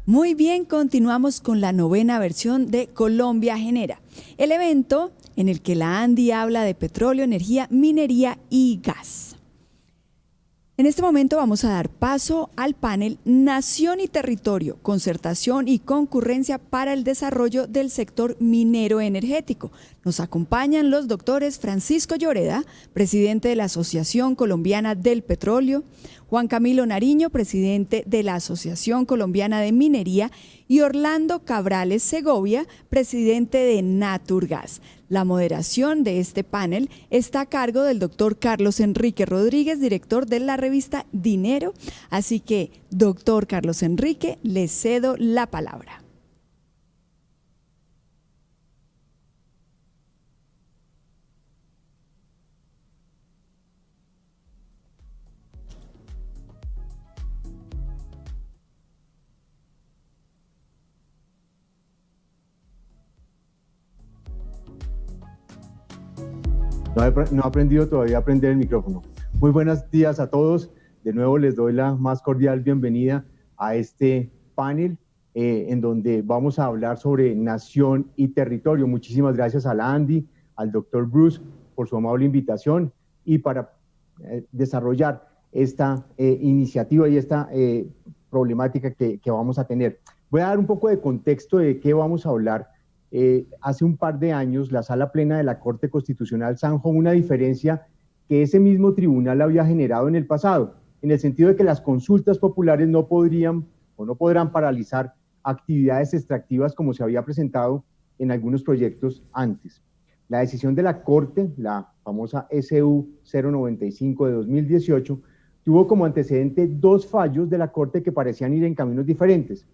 Muy bien, continuamos con la 9ª versión de Colombia Genera, el evento en el que la ANDI habla de petróleo, energía, minería y gas. En este momento vamos a dar paso al panel Nación y Territorio, Concertación y Concurrencia para el Desarrollo del Sector Minero Energético. Nos acompañan los doctores Francisco Lloreda, presidente de la Asociación Colombiana del Petróleo, Juan Camilo Nariño, presidente de la Asociación Colombiana de Minería, y Orlando Cabrales Segovia, presidente de Naturgas. La moderación de este panel está a cargo del doctor Carlos Enrique Rodríguez, director de la revista Dinero. Así que, doctor Carlos Enrique, le cedo la palabra. No he aprendido todavía a aprender el micrófono. Muy buenos días a todos. De nuevo les doy la más cordial bienvenida a este panel en donde vamos a hablar sobre nación y territorio. Muchísimas gracias a la Andy, al doctor Bruce por su amable invitación y para desarrollar esta iniciativa y esta problemática que vamos a tener. Voy a dar un poco de contexto de qué vamos a hablar. Hace un par de años la Sala Plena de la Corte Constitucional zanjó una diferencia que ese mismo tribunal había generado en el pasado, en el sentido de que las consultas populares no podrían o no podrán paralizar actividades extractivas como se había presentado en algunos proyectos antes. La decisión de la Corte, la famosa SU 095 de 2018, tuvo como antecedente dos fallos de la Corte que parecían ir en caminos diferentes.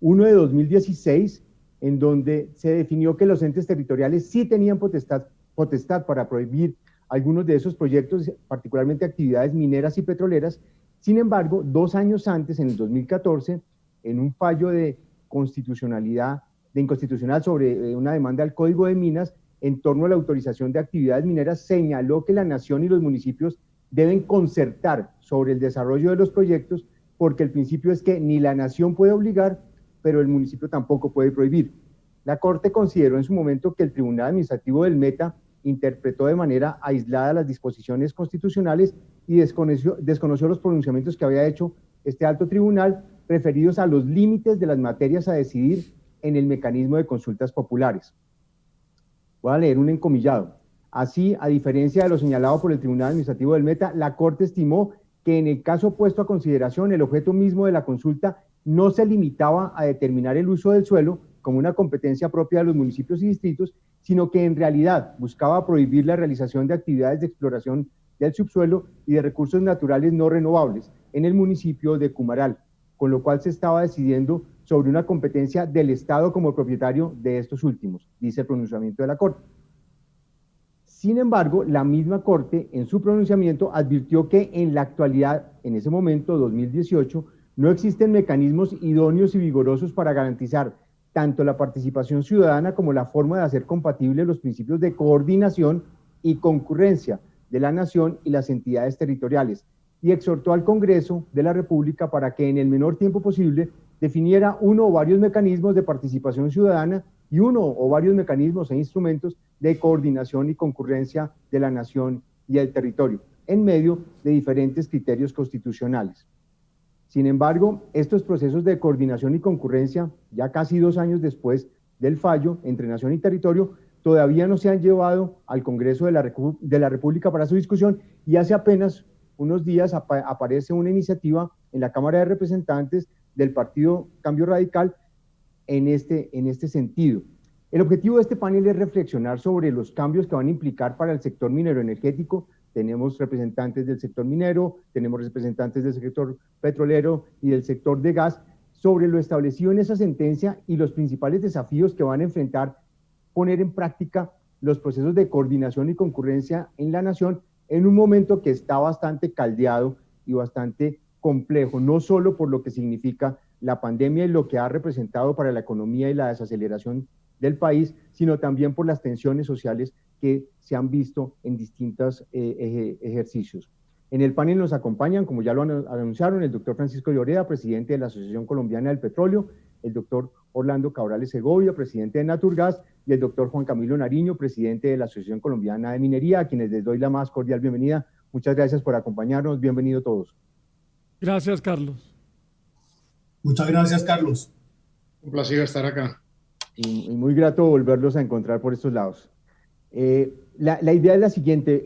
Uno de 2016, en donde se definió que los entes territoriales sí tenían potestad para prohibir algunos de esos proyectos, particularmente actividades mineras y petroleras. Sin embargo, 2 años antes, en el 2014, en un fallo de inconstitucional sobre una demanda al Código de Minas, en torno a la autorización de actividades mineras, señaló que la nación y los municipios deben concertar sobre el desarrollo de los proyectos, porque el principio es que ni la nación puede obligar, pero el municipio tampoco puede prohibir. La Corte consideró en su momento que el Tribunal Administrativo del Meta interpretó de manera aislada las disposiciones constitucionales y desconoció los pronunciamientos que había hecho este alto tribunal referidos a los límites de las materias a decidir en el mecanismo de consultas populares. Voy a leer un encomillado. Así, a diferencia de lo señalado por el Tribunal Administrativo del Meta, la Corte estimó que en el caso puesto a consideración, el objeto mismo de la consulta no se limitaba a determinar el uso del suelo como una competencia propia de los municipios y distritos, sino que en realidad buscaba prohibir la realización de actividades de exploración del subsuelo y de recursos naturales no renovables en el municipio de Cumaral, con lo cual se estaba decidiendo sobre una competencia del Estado como propietario de estos últimos, dice el pronunciamiento de la Corte. Sin embargo, la misma Corte en su pronunciamiento advirtió que en la actualidad, en ese momento, 2018, no existen mecanismos idóneos y vigorosos para garantizar tanto la participación ciudadana como la forma de hacer compatibles los principios de coordinación y concurrencia de la nación y las entidades territoriales, y exhortó al Congreso de la República para que en el menor tiempo posible definiera uno o varios mecanismos de participación ciudadana y uno o varios mecanismos e instrumentos de coordinación y concurrencia de la nación y el territorio, en medio de diferentes criterios constitucionales. Sin embargo, estos procesos de coordinación y concurrencia, ya casi 2 años después del fallo entre nación y territorio, todavía no se han llevado al Congreso de la República para su discusión, y hace apenas unos días aparece una iniciativa en la Cámara de Representantes del Partido Cambio Radical en este sentido. El objetivo de este panel es reflexionar sobre los cambios que van a implicar para el sector minero energético. Tenemos representantes del sector minero, tenemos representantes del sector petrolero y del sector de gas, sobre lo establecido en esa sentencia y los principales desafíos que van a enfrentar poner en práctica los procesos de coordinación y concurrencia en la nación en un momento que está bastante caldeado y bastante complejo, no solo por lo que significa la pandemia y lo que ha representado para la economía y la desaceleración del país, sino también por las tensiones sociales que se han visto en distintos ejercicios. En el panel nos acompañan, como ya lo anunciaron, el doctor Francisco Lloreda, presidente de la Asociación Colombiana del Petróleo, el doctor Orlando Cabrales Segovia, presidente de Naturgas, y el doctor Juan Camilo Nariño, presidente de la Asociación Colombiana de Minería, a quienes les doy la más cordial bienvenida. Muchas gracias por acompañarnos. Bienvenidos todos. Gracias, Carlos. Muchas gracias, Carlos. Un placer estar acá. Y muy grato volverlos a encontrar por estos lados. La idea es la siguiente.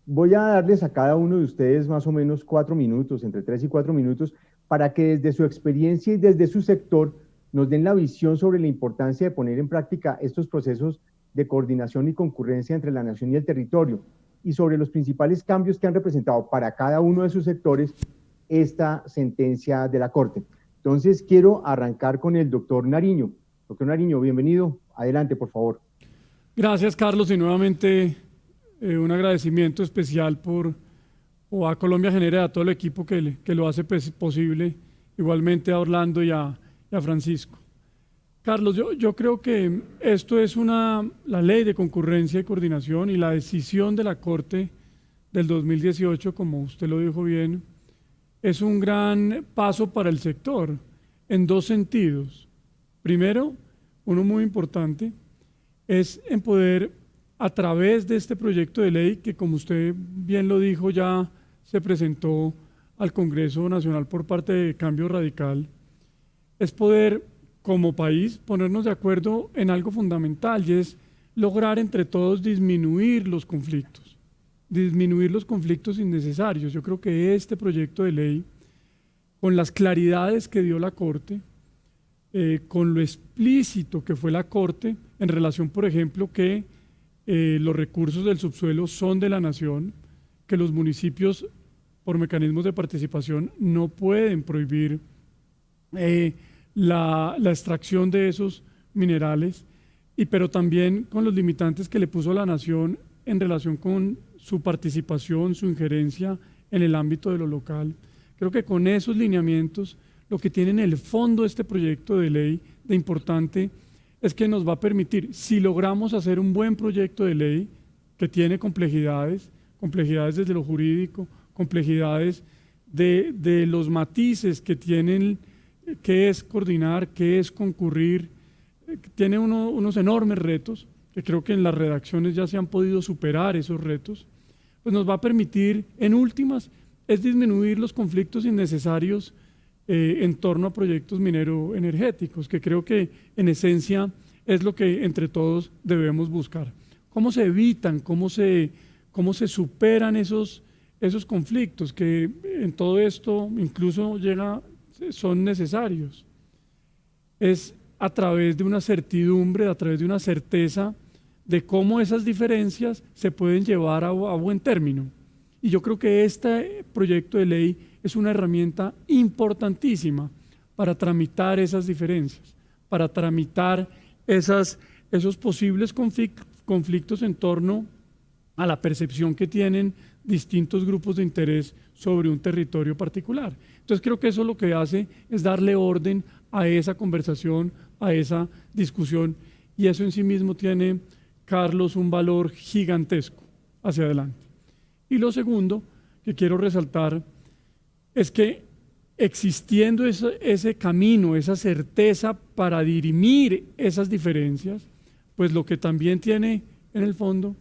Voy a darles a cada uno de ustedes más o menos 4 minutos, entre 3 y 4 minutos, para que desde su experiencia y desde su sector nos den la visión sobre la importancia de poner en práctica estos procesos de coordinación y concurrencia entre la nación y el territorio, y sobre los principales cambios que han representado para cada uno de sus sectores esta sentencia de la Corte. Entonces, quiero arrancar con el doctor Nariño. Doctor Nariño, bienvenido. Adelante, por favor. Gracias, Carlos, y nuevamente un agradecimiento especial a Colombia Genera y a todo el equipo que lo hace posible, igualmente a Orlando y a Francisco. Carlos, yo creo que esto es la ley de concurrencia y coordinación, y la decisión de la Corte del 2018, como usted lo dijo bien, es un gran paso para el sector en 2 sentidos. Primero, uno muy importante, es en poder, a través de este proyecto de ley, que como usted bien lo dijo, ya se presentó al Congreso Nacional por parte de Cambio Radical, es poder, como país, ponernos de acuerdo en algo fundamental, y es lograr entre todos disminuir los conflictos innecesarios. Yo creo que este proyecto de ley, con las claridades que dio la Corte, con lo explícito que fue la Corte en relación, por ejemplo, que los recursos del subsuelo son de la nación, que los municipios, por mecanismos de participación, no pueden prohibir la extracción de esos minerales, pero también con los limitantes que le puso la nación en relación con su participación, su injerencia en el ámbito de lo local. Creo que con esos lineamientos, lo que tiene en el fondo este proyecto de ley de importante es que nos va a permitir, si logramos hacer un buen proyecto de ley que tiene complejidades desde lo jurídico, complejidades de los matices que tienen, qué es coordinar, qué es concurrir, tiene unos enormes retos, que creo que en las redacciones ya se han podido superar esos retos, pues nos va a permitir, en últimas, es disminuir los conflictos innecesarios en torno a proyectos minero-energéticos, que creo que en esencia es lo que entre todos debemos buscar. ¿Cómo se evitan, cómo se superan esos conflictos que en todo esto incluso son necesarios? Es a través de una certidumbre, a través de una certeza de cómo esas diferencias se pueden llevar a buen término. Y yo creo que este proyecto de ley es una herramienta importantísima para tramitar esas diferencias, para tramitar esos posibles conflictos en torno a la percepción que tienen distintos grupos de interés sobre un territorio particular. Entonces creo que eso lo que hace es darle orden a esa conversación, a esa discusión, y eso en sí mismo tiene, Carlos, un valor gigantesco hacia adelante. Y lo segundo que quiero resaltar es que existiendo ese camino, esa certeza para dirimir esas diferencias, pues lo que también tiene en el fondo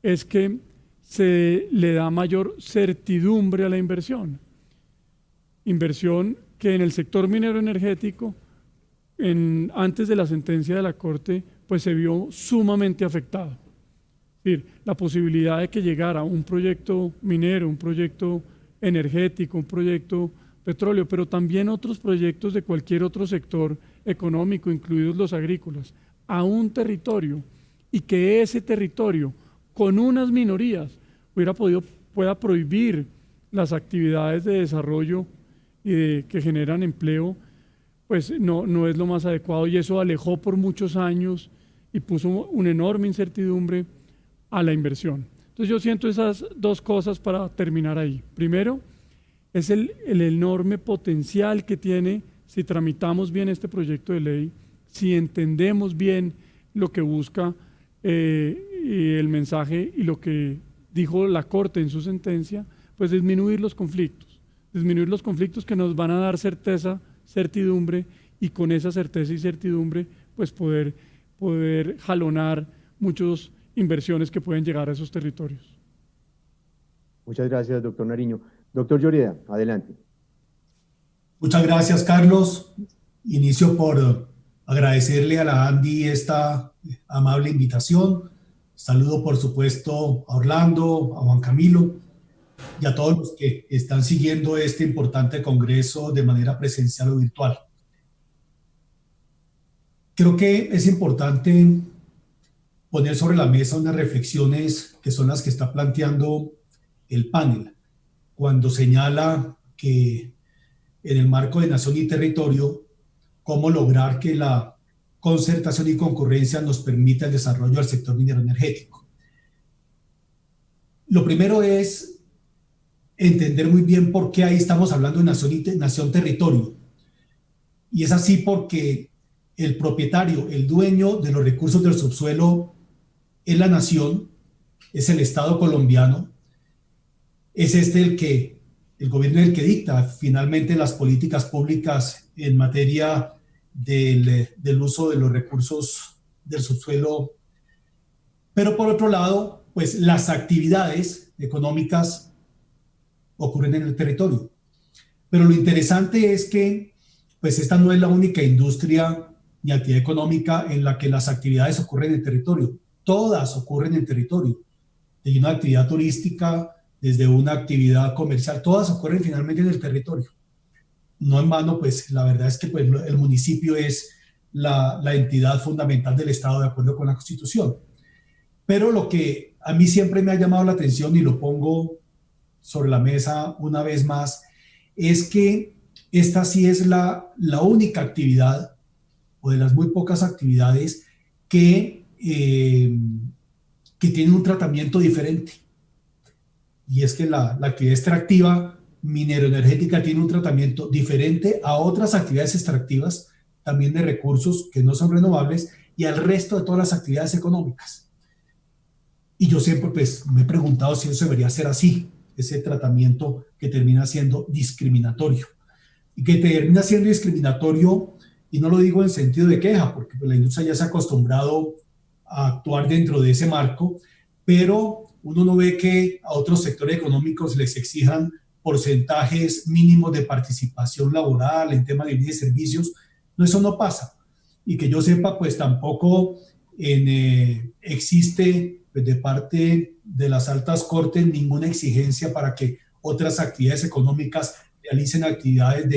es que se le da mayor certidumbre a la inversión. Inversión que en el sector minero energético, antes de la sentencia de la Corte, pues se vio sumamente afectado. Es decir, la posibilidad de que llegara un proyecto minero, un proyecto energético, un proyecto petróleo, pero también otros proyectos de cualquier otro sector económico, incluidos los agrícolas, a un territorio, y que ese territorio, con unas minorías, pueda prohibir las actividades de desarrollo y que generan empleo, pues no es lo más adecuado, y eso alejó por muchos años y puso una enorme incertidumbre a la inversión. Entonces yo siento esas 2 cosas para terminar ahí. Primero, es el enorme potencial que tiene si tramitamos bien este proyecto de ley, si entendemos bien lo que busca y el mensaje y lo que dijo la Corte en su sentencia, pues disminuir los conflictos que nos van a dar certeza, certidumbre, y con esa certeza y certidumbre pues poder jalonar muchas inversiones que pueden llegar a esos territorios. Muchas gracias, doctor Nariño. Doctor Lloreda, adelante. Muchas gracias, Carlos. Inicio por agradecerle a la ANDI esta amable invitación. Saludo, por supuesto, a Orlando, a Juan Camilo y a todos los que están siguiendo este importante congreso de manera presencial o virtual. Creo que es importante poner sobre la mesa unas reflexiones que son las que está planteando el panel, cuando señala que en el marco de nación y territorio, cómo lograr que la concertación y concurrencia nos permita el desarrollo del sector minero energético. Lo primero es entender muy bien por qué ahí estamos hablando de nación-territorio. Y es así porque el propietario, el dueño de los recursos del subsuelo es la nación, es el Estado colombiano, es el gobierno el que dicta finalmente las políticas públicas en materia del uso de los recursos del subsuelo. Pero por otro lado, pues las actividades económicas ocurren en el territorio. Pero lo interesante es que pues esta no es la única industria ni actividad económica en la que las actividades ocurren en el territorio. Todas ocurren en el territorio. Desde una actividad turística, desde una actividad comercial, todas ocurren finalmente en el territorio. No en vano, pues la verdad es que pues, el municipio es la entidad fundamental del Estado de acuerdo con la Constitución. Pero lo que a mí siempre me ha llamado la atención y lo pongo sobre la mesa una vez más, es que esta sí es la única actividad o de las muy pocas actividades que tienen un tratamiento diferente. Y es que la actividad extractiva minero-energética tiene un tratamiento diferente a otras actividades extractivas, también de recursos que no son renovables, y al resto de todas las actividades económicas. Y yo siempre pues, me he preguntado si eso debería ser así, ese tratamiento que termina siendo discriminatorio. Y que termina siendo discriminatorio, y no lo digo en sentido de queja, porque pues, la industria ya se ha acostumbrado a actuar dentro de ese marco, pero uno no ve que a otros sectores económicos les exijan porcentajes mínimos de participación laboral en temas de bienes y servicios. No, eso no pasa. Y que yo sepa, pues tampoco existe pues, de parte de las altas cortes ninguna exigencia para que otras actividades económicas realicen actividades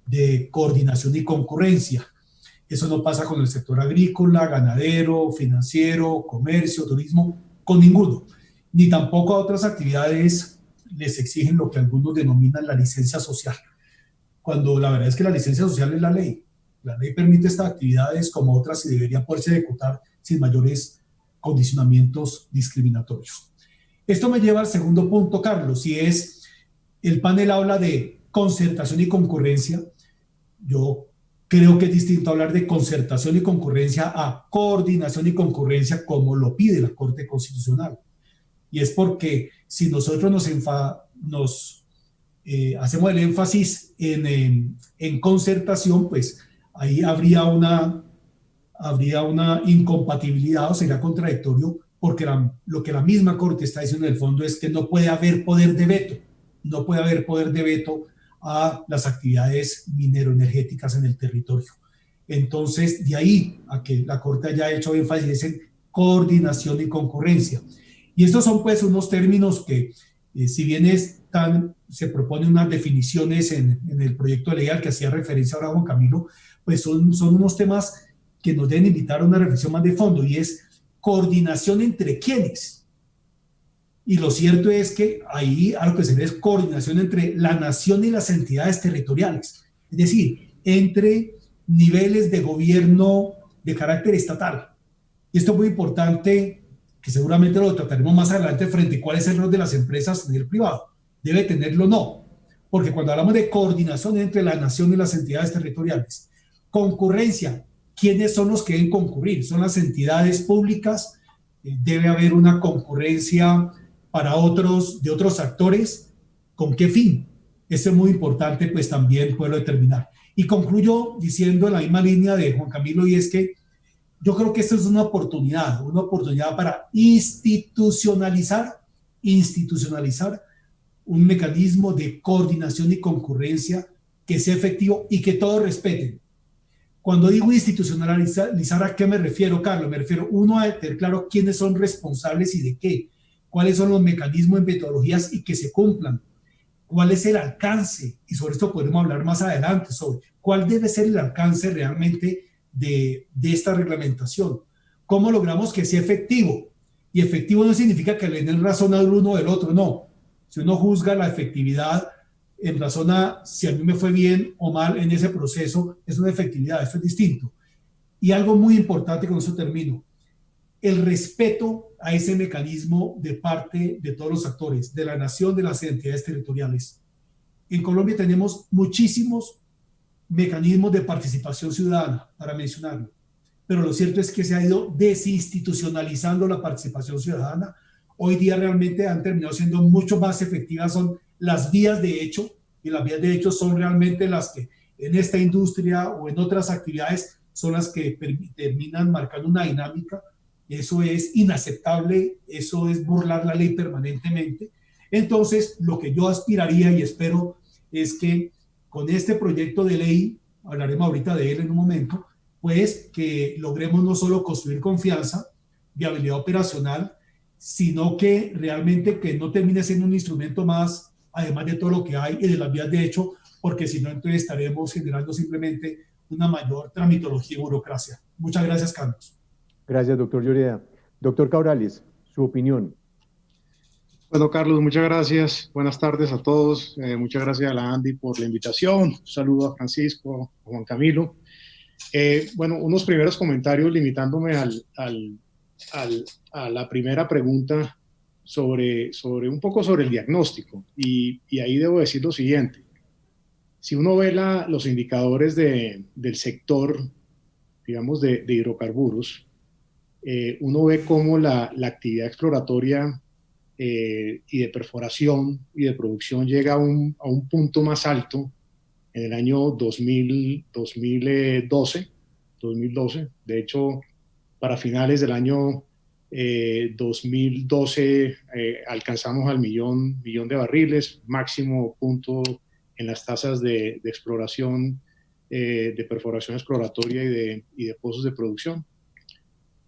de coordinación y concurrencia. Eso no pasa con el sector agrícola, ganadero, financiero, comercio, turismo, con ninguno. Ni tampoco a otras actividades les exigen lo que algunos denominan la licencia social, cuando la verdad es que la licencia social es la ley. La ley permite estas actividades como otras y debería poderse ejecutar sin mayores condicionamientos discriminatorios. Esto me lleva al segundo punto, Carlos, y es, el panel habla de concertación y concurrencia. Yo creo que es distinto hablar de concertación y concurrencia a coordinación y concurrencia como lo pide la Corte Constitucional. Y es porque si nosotros hacemos el énfasis en concertación, pues ahí habría una incompatibilidad o sería contradictorio, porque lo que la misma Corte está diciendo en el fondo es que no puede haber poder de veto, no puede haber poder de veto a las actividades minero-energéticas en el territorio. Entonces, de ahí a que la Corte haya hecho énfasis en coordinación y concurrencia. Y estos son pues unos términos que, si bien se proponen unas definiciones en el proyecto de ley al que hacía referencia ahora Juan Camilo, pues son unos temas que nos deben invitar a una reflexión más de fondo, y es coordinación entre quiénes. Y lo cierto es que ahí a lo que se ve es coordinación entre la nación y las entidades territoriales, es decir, entre niveles de gobierno de carácter estatal. Y esto es muy importante, que seguramente lo trataremos más adelante frente a cuál es el rol de las empresas en el privado. ¿Debe tenerlo o no? Porque cuando hablamos de coordinación entre la nación y las entidades territoriales, concurrencia, ¿quiénes son los que deben concurrir? ¿Son las entidades públicas? ¿Debe haber una concurrencia para de otros actores? ¿Con qué fin? Eso es muy importante, pues también poderlo determinar. Y concluyo diciendo en la misma línea de Juan Camilo, y es que yo creo que esto es una oportunidad para institucionalizar un mecanismo de coordinación y concurrencia que sea efectivo y que todos respeten. Cuando digo institucionalizar, ¿a qué me refiero, Carlos? Me refiero, uno, a tener claro quiénes son responsables y de qué, cuáles son los mecanismos y metodologías y que se cumplan, cuál es el alcance, y sobre esto podremos hablar más adelante, sobre cuál debe ser el alcance realmente de esta reglamentación. ¿Cómo logramos que sea efectivo? Y efectivo no significa que le den razón al uno o del otro, no. Si uno juzga la efectividad en razón a si a mí me fue bien o mal en ese proceso, es una efectividad, esto es distinto. Y algo muy importante, con eso termino, el respeto a ese mecanismo de parte de todos los actores, de la nación, de las entidades territoriales. En Colombia tenemos muchísimos mecanismos de participación ciudadana, para mencionarlo, pero lo cierto es que se ha ido desinstitucionalizando la participación ciudadana. Hoy día realmente han terminado siendo mucho más efectivas, son las vías de hecho, y las vías de hecho son realmente las que en esta industria o en otras actividades son las que terminan marcando una dinámica. Eso es inaceptable, eso es burlar la ley permanentemente. Entonces, lo que yo aspiraría y espero es que con este proyecto de ley, hablaremos ahorita de él en un momento, pues que logremos no solo construir confianza, viabilidad operacional, sino que realmente que no termine siendo un instrumento más, además de todo lo que hay y de las vías de hecho, porque si no, entonces estaremos generando simplemente una mayor tramitología y burocracia. Muchas gracias, Carlos. Gracias, doctor Lloreda. Doctor Cabrales, su opinión. Bueno, Carlos, muchas gracias. Buenas tardes a todos. Muchas gracias a la Andy por la invitación. Un saludo a Francisco, a Juan Camilo. Bueno, unos primeros comentarios limitándome a la primera pregunta sobre un poco sobre el diagnóstico. Y ahí debo decir lo siguiente. Si uno ve los indicadores del sector, digamos, de hidrocarburos, uno ve cómo la actividad exploratoria y de perforación y de producción llega a un punto más alto en el año 2012. De hecho, para finales del año 2012 alcanzamos al millón de barriles, máximo punto en las tasas de exploración, de perforación exploratoria y de pozos de producción.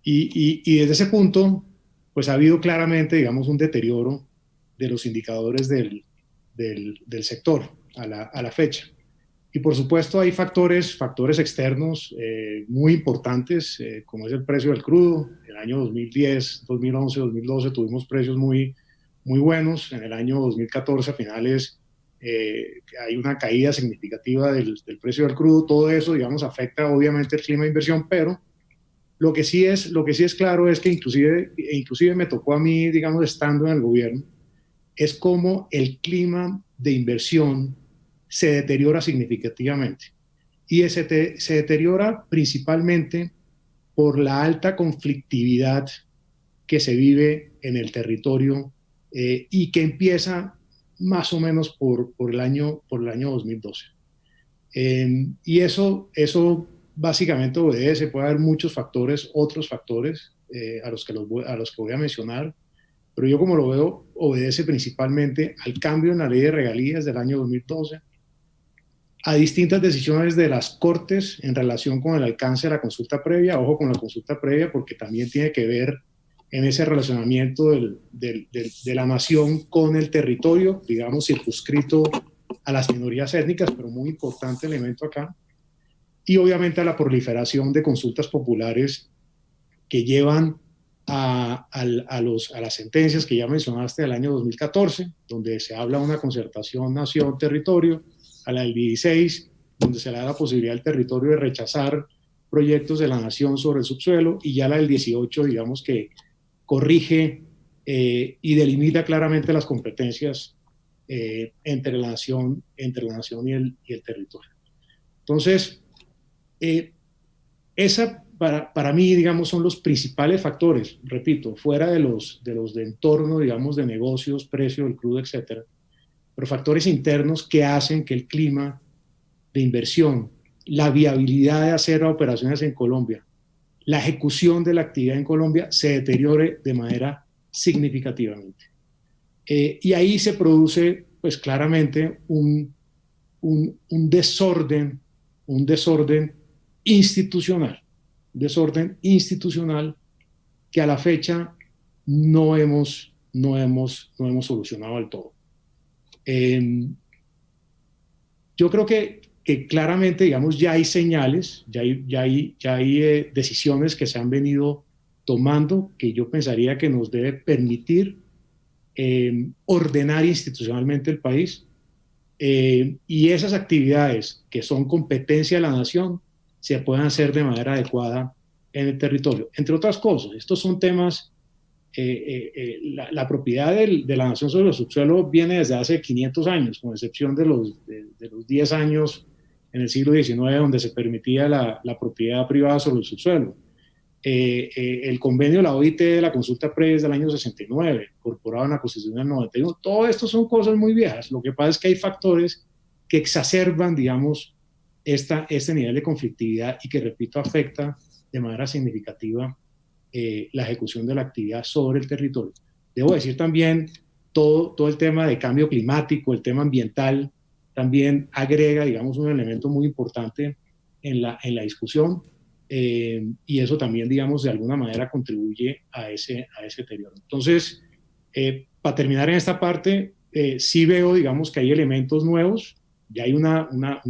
Y desde ese punto, pues ha habido claramente, digamos, un deterioro de los indicadores del sector a la fecha. Y por supuesto hay factores externos muy importantes, como es el precio del crudo. En el año 2010, 2011, 2012 tuvimos precios muy buenos. En el año 2014, a finales, hay una caída significativa del precio del crudo. Todo eso, digamos, afecta obviamente el clima de inversión, pero lo que sí es claro es que inclusive me tocó a mí, digamos, estando en el gobierno, es como el clima de inversión se deteriora significativamente. Y se deteriora principalmente por la alta conflictividad que se vive en el territorio y que empieza más o menos por el año 2012. Y eso básicamente obedece, puede haber muchos factores, otros factores a los que voy a mencionar, pero yo como lo veo, obedece principalmente al cambio en la ley de regalías del año 2012, a distintas decisiones de las Cortes en relación con el alcance de la consulta previa. Ojo con la consulta previa, porque también tiene que ver en ese relacionamiento de la nación con el territorio, digamos, circunscrito a las minorías étnicas, pero muy importante elemento acá. Y obviamente a la proliferación de consultas populares que llevan a las sentencias que ya mencionaste del año 2014, donde se habla de una concertación nación-territorio, a la del 16, donde se le da la posibilidad al territorio de rechazar proyectos de la nación sobre el subsuelo, y ya la del 18, digamos, que corrige y delimita claramente las competencias entre la nación y el territorio. Entonces, esa para mí, digamos, son los principales factores, repito, fuera de los de entorno, digamos, de negocios, precio del crudo, etcétera, pero factores internos que hacen que el clima de inversión la viabilidad de hacer operaciones en Colombia, la ejecución de la actividad en Colombia se deteriore de manera significativamente. Y ahí se produce, pues claramente, un desorden institucional, que a la fecha no hemos solucionado del todo. Yo creo que claramente, digamos, ya hay señales, ya hay decisiones que se han venido tomando que yo pensaría que nos debe permitir ordenar institucionalmente el país, y esas actividades que son competencia de la nación se puedan hacer de manera adecuada en el territorio. Entre otras cosas, estos son temas, la propiedad de la nación sobre el subsuelo viene desde hace 500 años, con excepción de los 10 años en el siglo XIX, donde se permitía la propiedad privada sobre el subsuelo. El convenio de la OIT de la consulta previa es del año 69, incorporado en la Constitución del 91. Todo esto son cosas muy viejas. Lo que pasa es que hay factores que exacerban, digamos, este nivel de conflictividad y que, repito, afecta de manera significativa la ejecución de la actividad sobre el territorio. Debo decir también, todo el tema de cambio climático, el tema ambiental, también agrega, digamos, un elemento muy importante en la discusión. Y eso también, digamos, de alguna manera contribuye a ese deterioro. Entonces, para terminar en esta parte, sí veo, digamos, que hay elementos nuevos. Ya hay una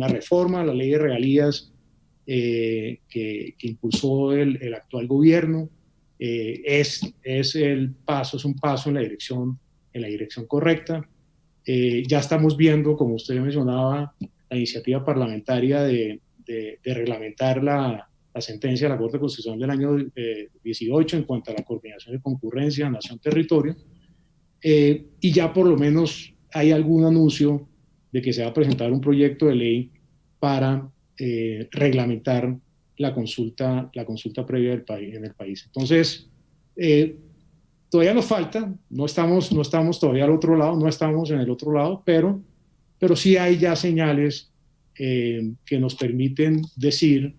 reforma a la ley de regalías que impulsó el actual gobierno. Es un paso en la dirección correcta. Ya estamos viendo, como usted mencionaba, la iniciativa parlamentaria de reglamentar la sentencia de la Corte Constitucional del año 18 en cuanto a la coordinación de concurrencia, nación-territorio, y ya por lo menos hay algún anuncio de que se va a presentar un proyecto de ley para reglamentar la consulta previa en el país. Entonces, todavía nos falta, no estamos todavía al otro lado, no estamos en el otro lado, pero sí hay ya señales que nos permiten decir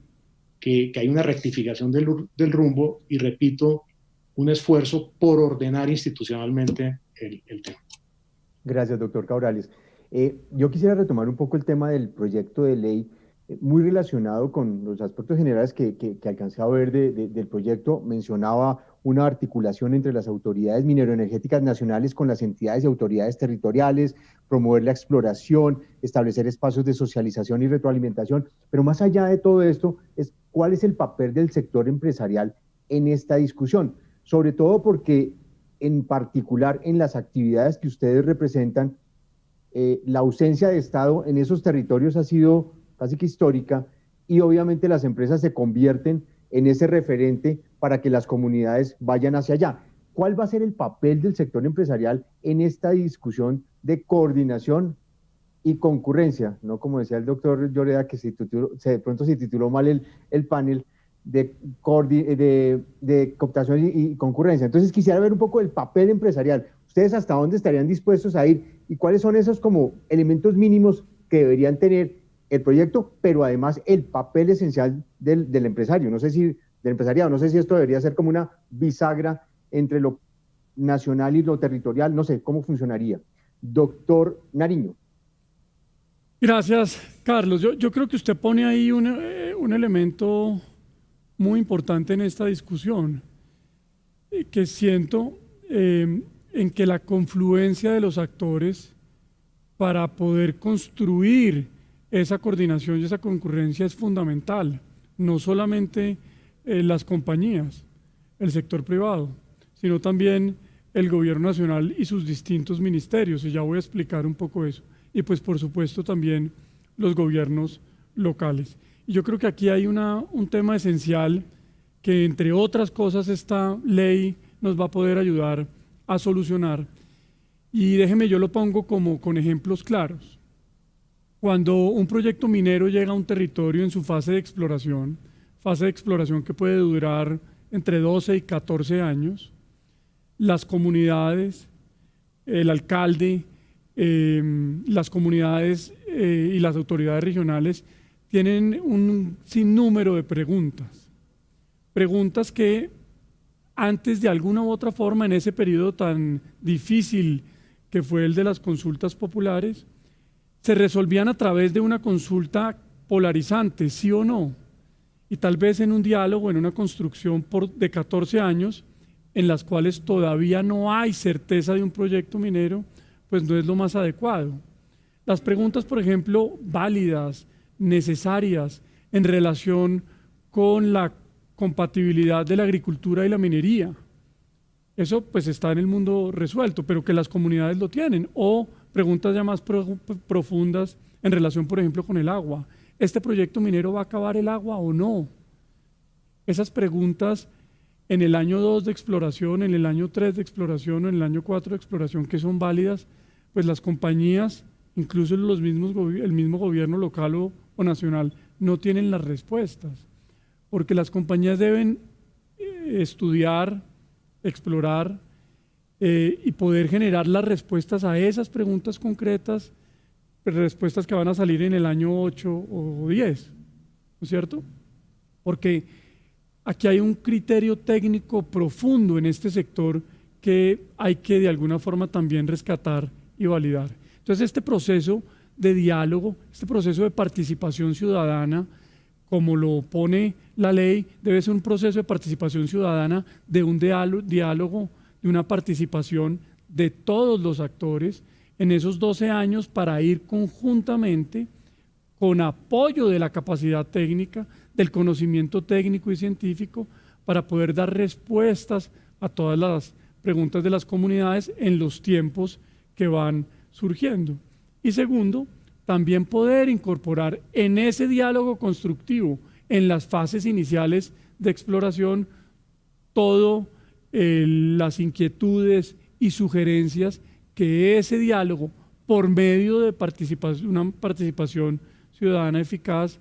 que hay una rectificación del rumbo y, repito, un esfuerzo por ordenar institucionalmente el tema. Gracias, doctor Cabrales. Yo quisiera retomar un poco el tema del proyecto de ley, muy relacionado con los aspectos generales que alcancé a ver del proyecto. Mencionaba una articulación entre las autoridades mineroenergéticas nacionales con las entidades y autoridades territoriales, promover la exploración, establecer espacios de socialización y retroalimentación, pero más allá de todo esto, ¿cuál es el papel del sector empresarial en esta discusión? Sobre todo porque, en particular, en las actividades que ustedes representan, la ausencia de Estado en esos territorios ha sido casi que histórica, y obviamente las empresas se convierten en ese referente para que las comunidades vayan hacia allá. ¿Cuál va a ser el papel del sector empresarial en esta discusión de coordinación y concurrencia? No como decía el doctor Lloreda, que de pronto se tituló mal el panel de cooptación y concurrencia. Entonces quisiera ver un poco el papel empresarial. ¿Ustedes hasta dónde estarían dispuestos a ir y cuáles son esos como elementos mínimos que deberían tener el proyecto, pero además el papel esencial del empresario? No sé si del empresariado, no sé si esto debería ser como una bisagra entre lo nacional y lo territorial, no sé cómo funcionaría. Doctor Nariño. Gracias, Carlos. Yo creo que usted pone ahí un elemento muy importante en esta discusión, que siento en que la confluencia de los actores para poder construir esa coordinación y esa concurrencia es fundamental. No solamente las compañías, el sector privado, sino también el gobierno nacional y sus distintos ministerios, y ya voy a explicar un poco eso. Y pues por supuesto también los gobiernos locales. Y yo creo que aquí hay un tema esencial que, entre otras cosas, esta ley nos va a poder ayudar a solucionar. Y déjeme, yo lo pongo como con ejemplos claros. Cuando un proyecto minero llega a un territorio en su fase de exploración que puede durar entre 12 y 14 años, las comunidades, el alcalde, las comunidades y las autoridades regionales tienen un sinnúmero de preguntas. Preguntas que antes de alguna u otra forma, en ese periodo tan difícil que fue el de las consultas populares, se resolvían a través de una consulta polarizante, sí o no, y tal vez en un diálogo, en una construcción de 14 años, en las cuales todavía no hay certeza de un proyecto minero, pues no es lo más adecuado. Las preguntas, por ejemplo, válidas, necesarias, en relación con la compatibilidad de la agricultura y la minería. Eso pues está en el mundo resuelto, pero que las comunidades lo tienen. O preguntas ya más profundas en relación, por ejemplo, con el agua. ¿Este proyecto minero va a acabar el agua o no? Esas preguntas en el año 2 de exploración, en el año 3 de exploración o en el año 4 de exploración que son válidas, pues las compañías, incluso el mismo gobierno local o nacional, no tienen las respuestas. Porque las compañías deben estudiar, explorar y poder generar las respuestas a esas preguntas concretas, respuestas que van a salir en el año 8 o 10, ¿no es cierto? Porque aquí hay un criterio técnico profundo en este sector que hay que de alguna forma también rescatar y validar. Entonces este proceso de diálogo, este proceso de participación ciudadana, como lo pone la ley, debe ser un proceso de participación ciudadana, de un diálogo, de una participación de todos los actores en esos 12 años para ir conjuntamente con apoyo de la capacidad técnica, del conocimiento técnico y científico, para poder dar respuestas a todas las preguntas de las comunidades en los tiempos que van surgiendo. Y segundo, también poder incorporar en ese diálogo constructivo, en las fases iniciales de exploración, todas las inquietudes y sugerencias que ese diálogo, por medio de una participación ciudadana eficaz,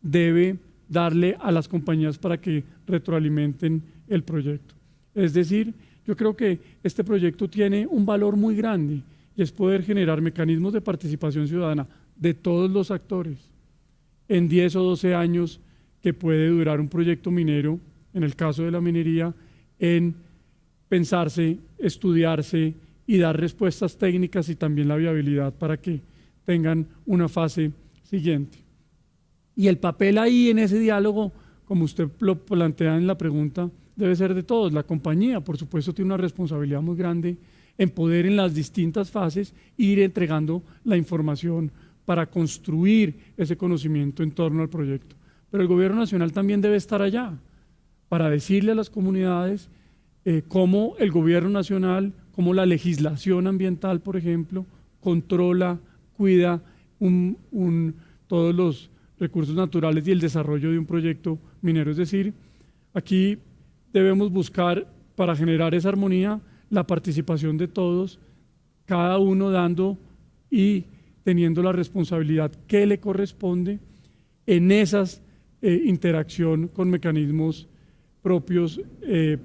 debe darle a las compañías para que retroalimenten el proyecto. Es decir, yo creo que este proyecto tiene un valor muy grande y es poder generar mecanismos de participación ciudadana de todos los actores en 10 o 12 años que puede durar un proyecto minero, en el caso de la minería, en pensarse, estudiarse y dar respuestas técnicas y también la viabilidad para que tengan una fase siguiente. Y el papel ahí en ese diálogo, como usted lo plantea en la pregunta, debe ser de todos. La compañía, por supuesto, tiene una responsabilidad muy grande en poder en las distintas fases ir entregando la información para construir ese conocimiento en torno al proyecto. Pero el gobierno nacional también debe estar allá para decirle a las comunidades cómo el gobierno nacional, cómo la legislación ambiental, por ejemplo, controla, cuida todos los recursos naturales y el desarrollo de un proyecto minero. Es decir, aquí debemos buscar, para generar esa armonía, la participación de todos, cada uno dando y teniendo la responsabilidad que le corresponde en esa interacción con mecanismos propios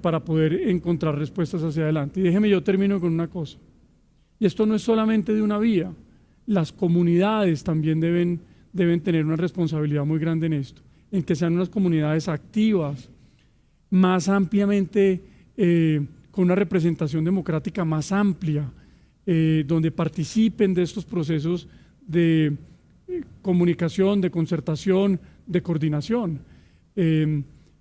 para poder encontrar respuestas hacia adelante. Y déjeme, yo termino con una cosa. Y esto no es solamente de una vía. Las comunidades también deben tener una responsabilidad muy grande en esto, en que sean unas comunidades activas, más ampliamente, con una representación democrática más amplia, donde participen de estos procesos de comunicación, de concertación, de coordinación.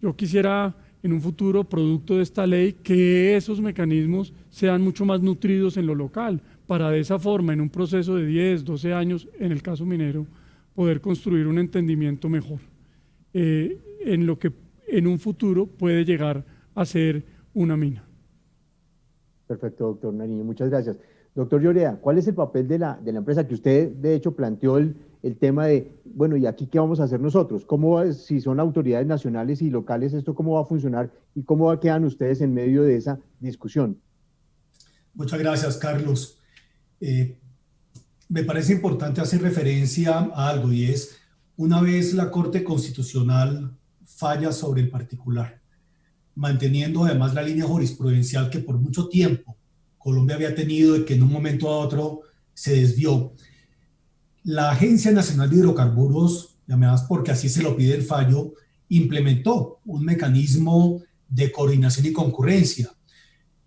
Yo quisiera en un futuro, producto de esta ley, que esos mecanismos sean mucho más nutridos en lo local, para de esa forma, en un proceso de 10, 12 años, en el caso minero, poder construir un entendimiento mejor en lo que en un futuro puede llegar a ser una mina. Perfecto, doctor Nariño, muchas gracias. Doctor Lloreda, ¿cuál es el papel de la empresa? Que usted, de hecho, planteó el tema de, bueno, ¿y aquí qué vamos a hacer nosotros? Si son autoridades nacionales y locales, ¿esto cómo va a funcionar y cómo quedan ustedes en medio de esa discusión? Muchas gracias, Carlos. Me parece importante hacer referencia a algo, y es, una vez la Corte Constitucional falla sobre el particular, manteniendo además la línea jurisprudencial que por mucho tiempo Colombia había tenido, de que en un momento a otro se desvió, la Agencia Nacional de Hidrocarburos y además porque así se lo pide el fallo, implementó un mecanismo de coordinación y concurrencia.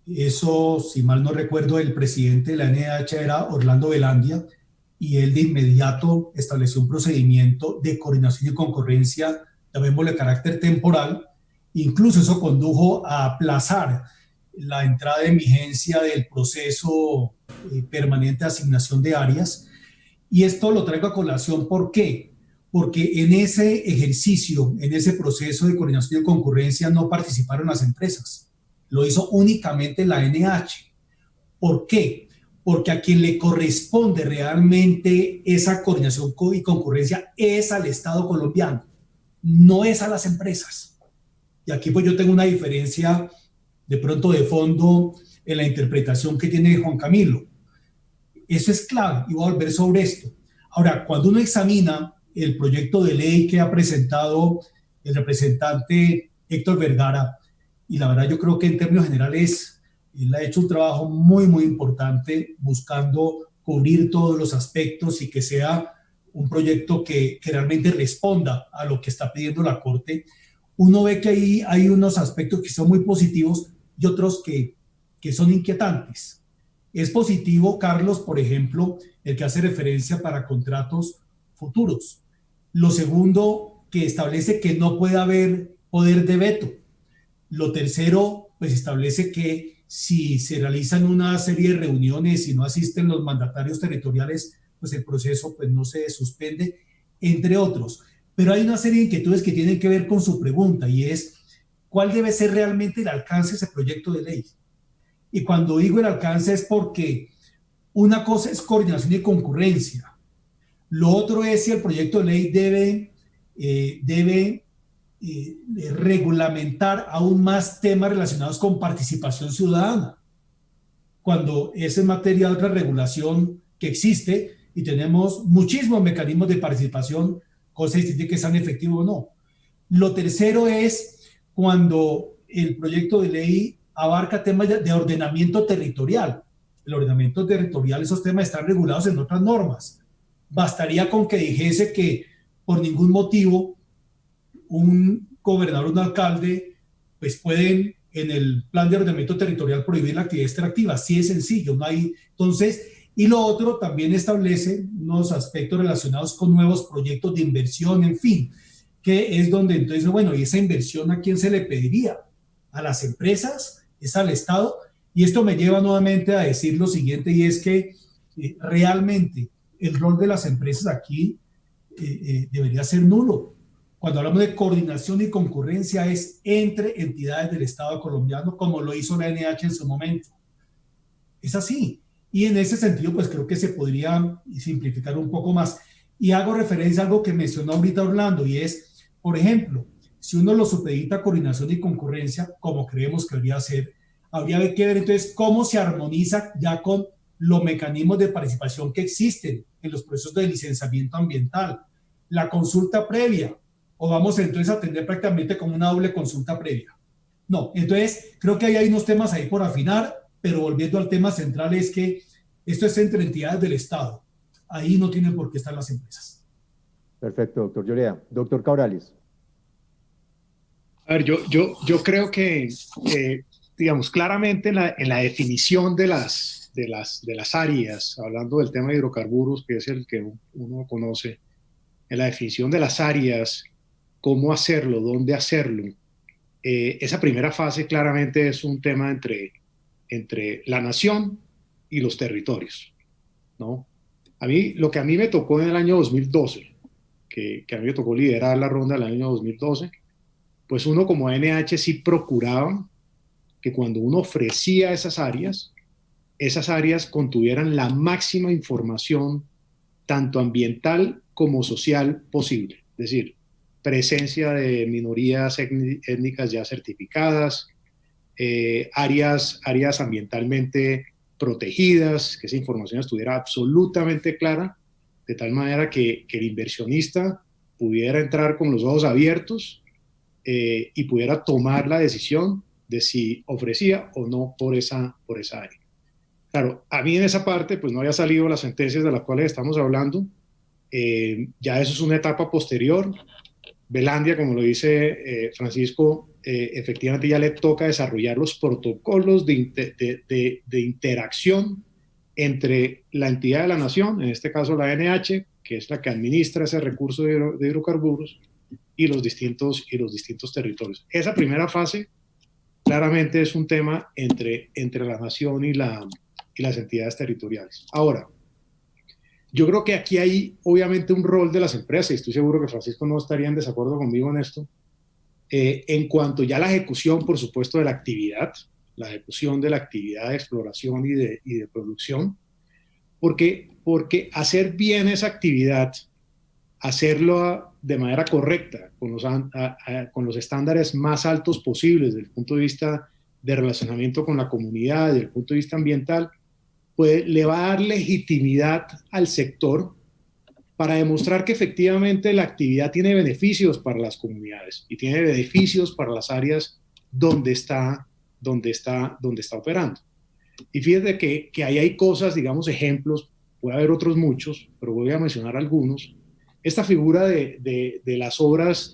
Eso, si mal no recuerdo, el presidente de la NH era Orlando Velandia, y él de inmediato estableció un procedimiento de coordinación y concurrencia, llamémosle carácter temporal. Incluso eso condujo a aplazar la entrada en vigencia del proceso permanente de asignación de áreas. Y esto lo traigo a colación, ¿por qué? Porque en ese ejercicio, en ese proceso de coordinación y concurrencia no participaron las empresas. Lo hizo únicamente la NH. ¿Por qué? Porque a quien le corresponde realmente esa coordinación y concurrencia es al Estado colombiano, no es a las empresas. Y aquí pues yo tengo una diferencia de pronto de fondo en la interpretación que tiene Juan Camilo. Eso es clave y voy a volver sobre esto. Ahora, cuando uno examina el proyecto de ley que ha presentado el representante Héctor Vergara, y la verdad yo creo que en términos generales él ha hecho un trabajo muy, muy importante buscando cubrir todos los aspectos y que sea un proyecto que realmente responda a lo que está pidiendo la Corte. Uno ve que ahí hay unos aspectos que son muy positivos y otros que son inquietantes. Es positivo, Carlos, por ejemplo, el que hace referencia para contratos futuros. Lo segundo, que establece que no puede haber poder de veto. Lo tercero, pues establece que si se realizan una serie de reuniones y no asisten los mandatarios territoriales, pues el proceso pues no se suspende, entre otros. Pero hay una serie de inquietudes que tienen que ver con su pregunta y es, ¿cuál debe ser realmente el alcance de ese proyecto de ley? Y cuando digo el alcance es porque una cosa es coordinación y concurrencia. Lo otro es si el proyecto de ley debe regulamentar aún más temas relacionados con participación ciudadana, cuando es en materia de otra regulación que existe y tenemos muchísimos mecanismos de participación, cosa distinta que sean efectivos o no. Lo tercero es cuando el proyecto de ley abarca temas de ordenamiento territorial. El ordenamiento territorial, esos temas están regulados en otras normas. Bastaría con que dijese que por ningún motivo un gobernador o un alcalde pues pueden en el plan de ordenamiento territorial prohibir la actividad extractiva. Sí es sencillo, no hay. Entonces, y lo otro también establece unos aspectos relacionados con nuevos proyectos de inversión, en fin, que es donde entonces, bueno, ¿y esa inversión a quién se le pediría? ¿A las empresas? ¿Es al Estado? Y esto me lleva nuevamente a decir lo siguiente, y es que realmente el rol de las empresas aquí debería ser nulo. Cuando hablamos de coordinación y concurrencia es entre entidades del Estado colombiano, como lo hizo la NH en su momento. Es así. Y en ese sentido, pues creo que se podría simplificar un poco más. Y hago referencia a algo que mencionó ahorita Orlando, y es, por ejemplo, si uno lo supedita coordinación y concurrencia, como creemos que debería ser, habría que ver entonces cómo se armoniza ya con los mecanismos de participación que existen en los procesos de licenciamiento ambiental, la consulta previa, o vamos entonces a tener prácticamente como una doble consulta previa. No, entonces creo que hay unos temas ahí por afinar, pero volviendo al tema central es que esto es entre entidades del Estado. Ahí no tienen por qué estar las empresas. Perfecto, doctor Lloreda. Doctor Cabrales. A ver, yo creo que, digamos, claramente en la definición de las áreas, hablando del tema de hidrocarburos, que es el que uno conoce, en la definición de las áreas, cómo hacerlo, dónde hacerlo, esa primera fase claramente es un tema entre la nación y los territorios, ¿no? Lo que a mí me tocó en el año 2012, que a mí me tocó liderar la ronda del año 2012, pues uno como ANH sí procuraba que cuando uno ofrecía esas áreas contuvieran la máxima información, tanto ambiental como social posible. Es decir, presencia de minorías étnicas ya certificadas, áreas ambientalmente protegidas, que esa información estuviera absolutamente clara, de tal manera que el inversionista pudiera entrar con los ojos abiertos y pudiera tomar la decisión de si ofrecía o no por esa área. Claro, a mí en esa parte pues no había salido las sentencias de las cuales estamos hablando, Ya eso es una etapa posterior. Belandia, como lo dice Francisco, efectivamente ya le toca desarrollar los protocolos de interacción entre la entidad de la nación, en este caso la ANH, que es la que administra ese recurso de hidrocarburos, y los distintos territorios. Esa primera fase claramente es un tema entre la nación y las entidades territoriales. Ahora, yo creo que aquí hay obviamente un rol de las empresas, y estoy seguro que Francisco no estaría en desacuerdo conmigo en esto, en cuanto ya a la ejecución, por supuesto, de la actividad, la ejecución de la actividad de exploración y de producción, porque hacer bien esa actividad, hacerlo de manera correcta, con los estándares más altos posibles desde el punto de vista de relacionamiento con la comunidad, desde el punto de vista ambiental, pues le va a dar legitimidad al sector para demostrar que efectivamente la actividad tiene beneficios para las comunidades y tiene beneficios para las áreas donde está operando. Y fíjate que ahí hay cosas, digamos, ejemplos, puede haber otros muchos, pero voy a mencionar algunos. Esta figura de las obras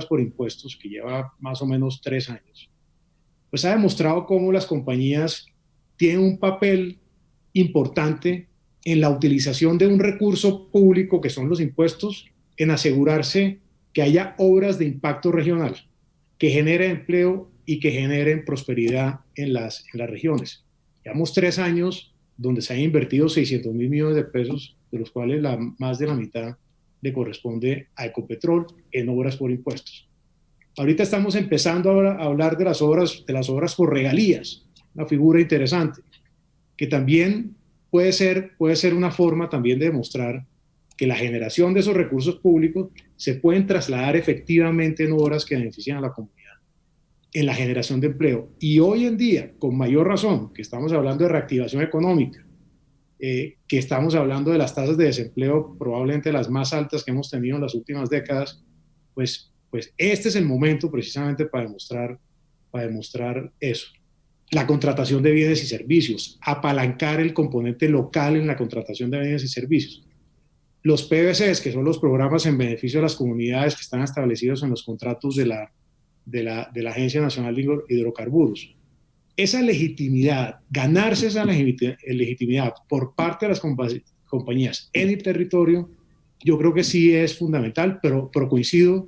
por impuestos, que lleva más o menos 3 años, pues ha demostrado cómo las compañías tienen un papel importante en la utilización de un recurso público que son los impuestos, en asegurarse que haya obras de impacto regional, que generen empleo y que generen prosperidad en las regiones. Llevamos 3 años donde se han invertido 600.000 millones de pesos, de los cuales más de la mitad le corresponde a Ecopetrol en obras por impuestos. Ahorita estamos empezando a hablar de las obras por regalías, una figura interesante, que también puede ser una forma también de demostrar que la generación de esos recursos públicos se pueden trasladar efectivamente en obras que benefician a la comunidad, en la generación de empleo. Y hoy en día, con mayor razón, que estamos hablando de reactivación económica, que estamos hablando de las tasas de desempleo probablemente las más altas que hemos tenido en las últimas décadas, pues este es el momento precisamente para demostrar eso. La contratación de bienes y servicios, apalancar el componente local en la contratación de bienes y servicios. Los PBCs, que son los programas en beneficio de las comunidades que están establecidos en los contratos de la Agencia Nacional de Hidrocarburos. Esa legitimidad, ganarse esa legitimidad por parte de las compañías en el territorio, yo creo que sí es fundamental, pero coincido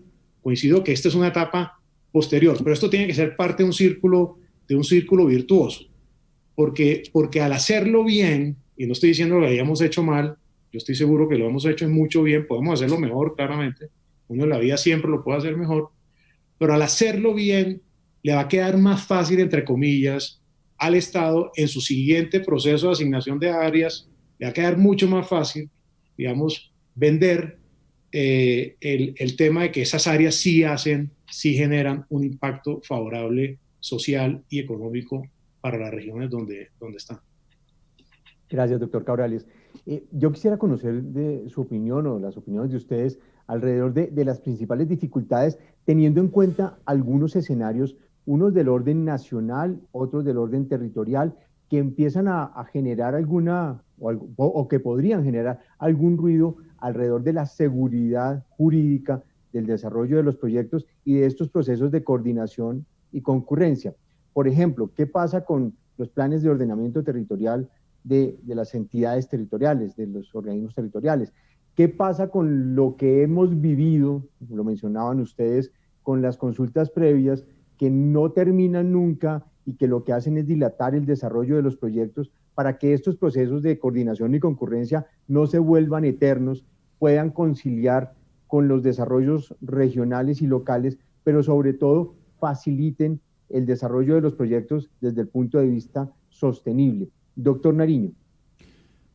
que esta es una etapa posterior, pero esto tiene que ser parte de un círculo virtuoso, porque al hacerlo bien, y no estoy diciendo que lo hayamos hecho mal, yo estoy seguro que lo hemos hecho mucho bien, podemos hacerlo mejor, claramente, uno en la vida siempre lo puede hacer mejor, pero al hacerlo bien, le va a quedar más fácil, entre comillas, al Estado en su siguiente proceso de asignación de áreas, le va a quedar mucho más fácil, digamos, vender el tema de que esas áreas sí generan un impacto favorable social y económico para las regiones donde están. Gracias, doctor Cabrales. Yo quisiera conocer de su opinión o las opiniones de ustedes alrededor de las principales dificultades, teniendo en cuenta algunos escenarios, unos del orden nacional, otros del orden territorial, que empiezan a generar o que podrían generar algún ruido alrededor de la seguridad jurídica del desarrollo de los proyectos y de estos procesos de coordinación y concurrencia. Por ejemplo, ¿qué pasa con los planes de ordenamiento territorial de las entidades territoriales, de los organismos territoriales? ¿Qué pasa con lo que hemos vivido, lo mencionaban ustedes, con las consultas previas que no terminan nunca y que lo que hacen es dilatar el desarrollo de los proyectos para que estos procesos de coordinación y concurrencia no se vuelvan eternos, puedan conciliar con los desarrollos regionales y locales, pero sobre todo faciliten el desarrollo de los proyectos desde el punto de vista sostenible? Doctor Nariño.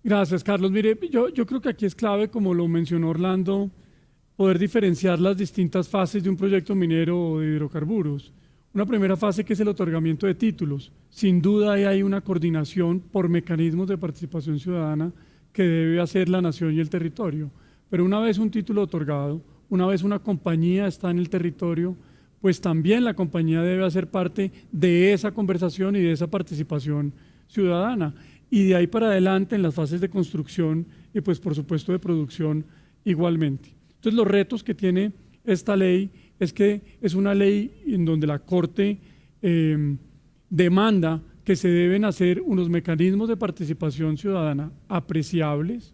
Gracias, Carlos. Mire, yo creo que aquí es clave, como lo mencionó Orlando, poder diferenciar las distintas fases de un proyecto minero o de hidrocarburos. Una primera fase que es el otorgamiento de títulos. Sin duda hay una coordinación por mecanismos de participación ciudadana que debe hacer la nación y el territorio. Pero una vez un título otorgado, una vez una compañía está en el territorio, pues también la compañía debe hacer parte de esa conversación y de esa participación ciudadana. Y de ahí para adelante, en las fases de construcción y pues por supuesto de producción, igualmente. Entonces los retos que tiene esta ley es que es una ley en donde la Corte demanda que se deben hacer unos mecanismos de participación ciudadana apreciables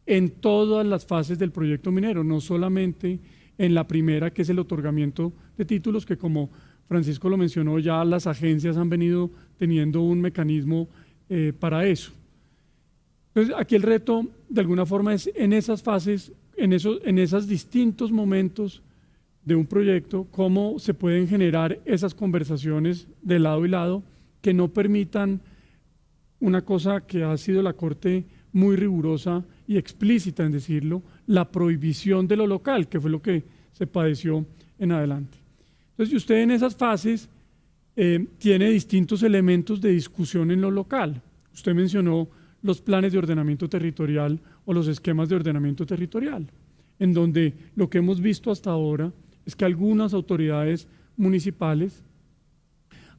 en todas las fases del proyecto minero, no solamente en la primera, que es el otorgamiento de títulos, que como Francisco lo mencionó, ya las agencias han venido teniendo un mecanismo para eso. Entonces, aquí el reto, de alguna forma, es en esas fases, en esos distintos momentos de un proyecto, cómo se pueden generar esas conversaciones de lado y lado que no permitan una cosa que ha sido la Corte muy rigurosa y explícita en decirlo, la prohibición de lo local, que fue lo que se padeció en adelante. Entonces, usted en esas fases tiene distintos elementos de discusión en lo local. Usted mencionó los planes de ordenamiento territorial o los esquemas de ordenamiento territorial, en donde lo que hemos visto hasta ahora es que algunas autoridades municipales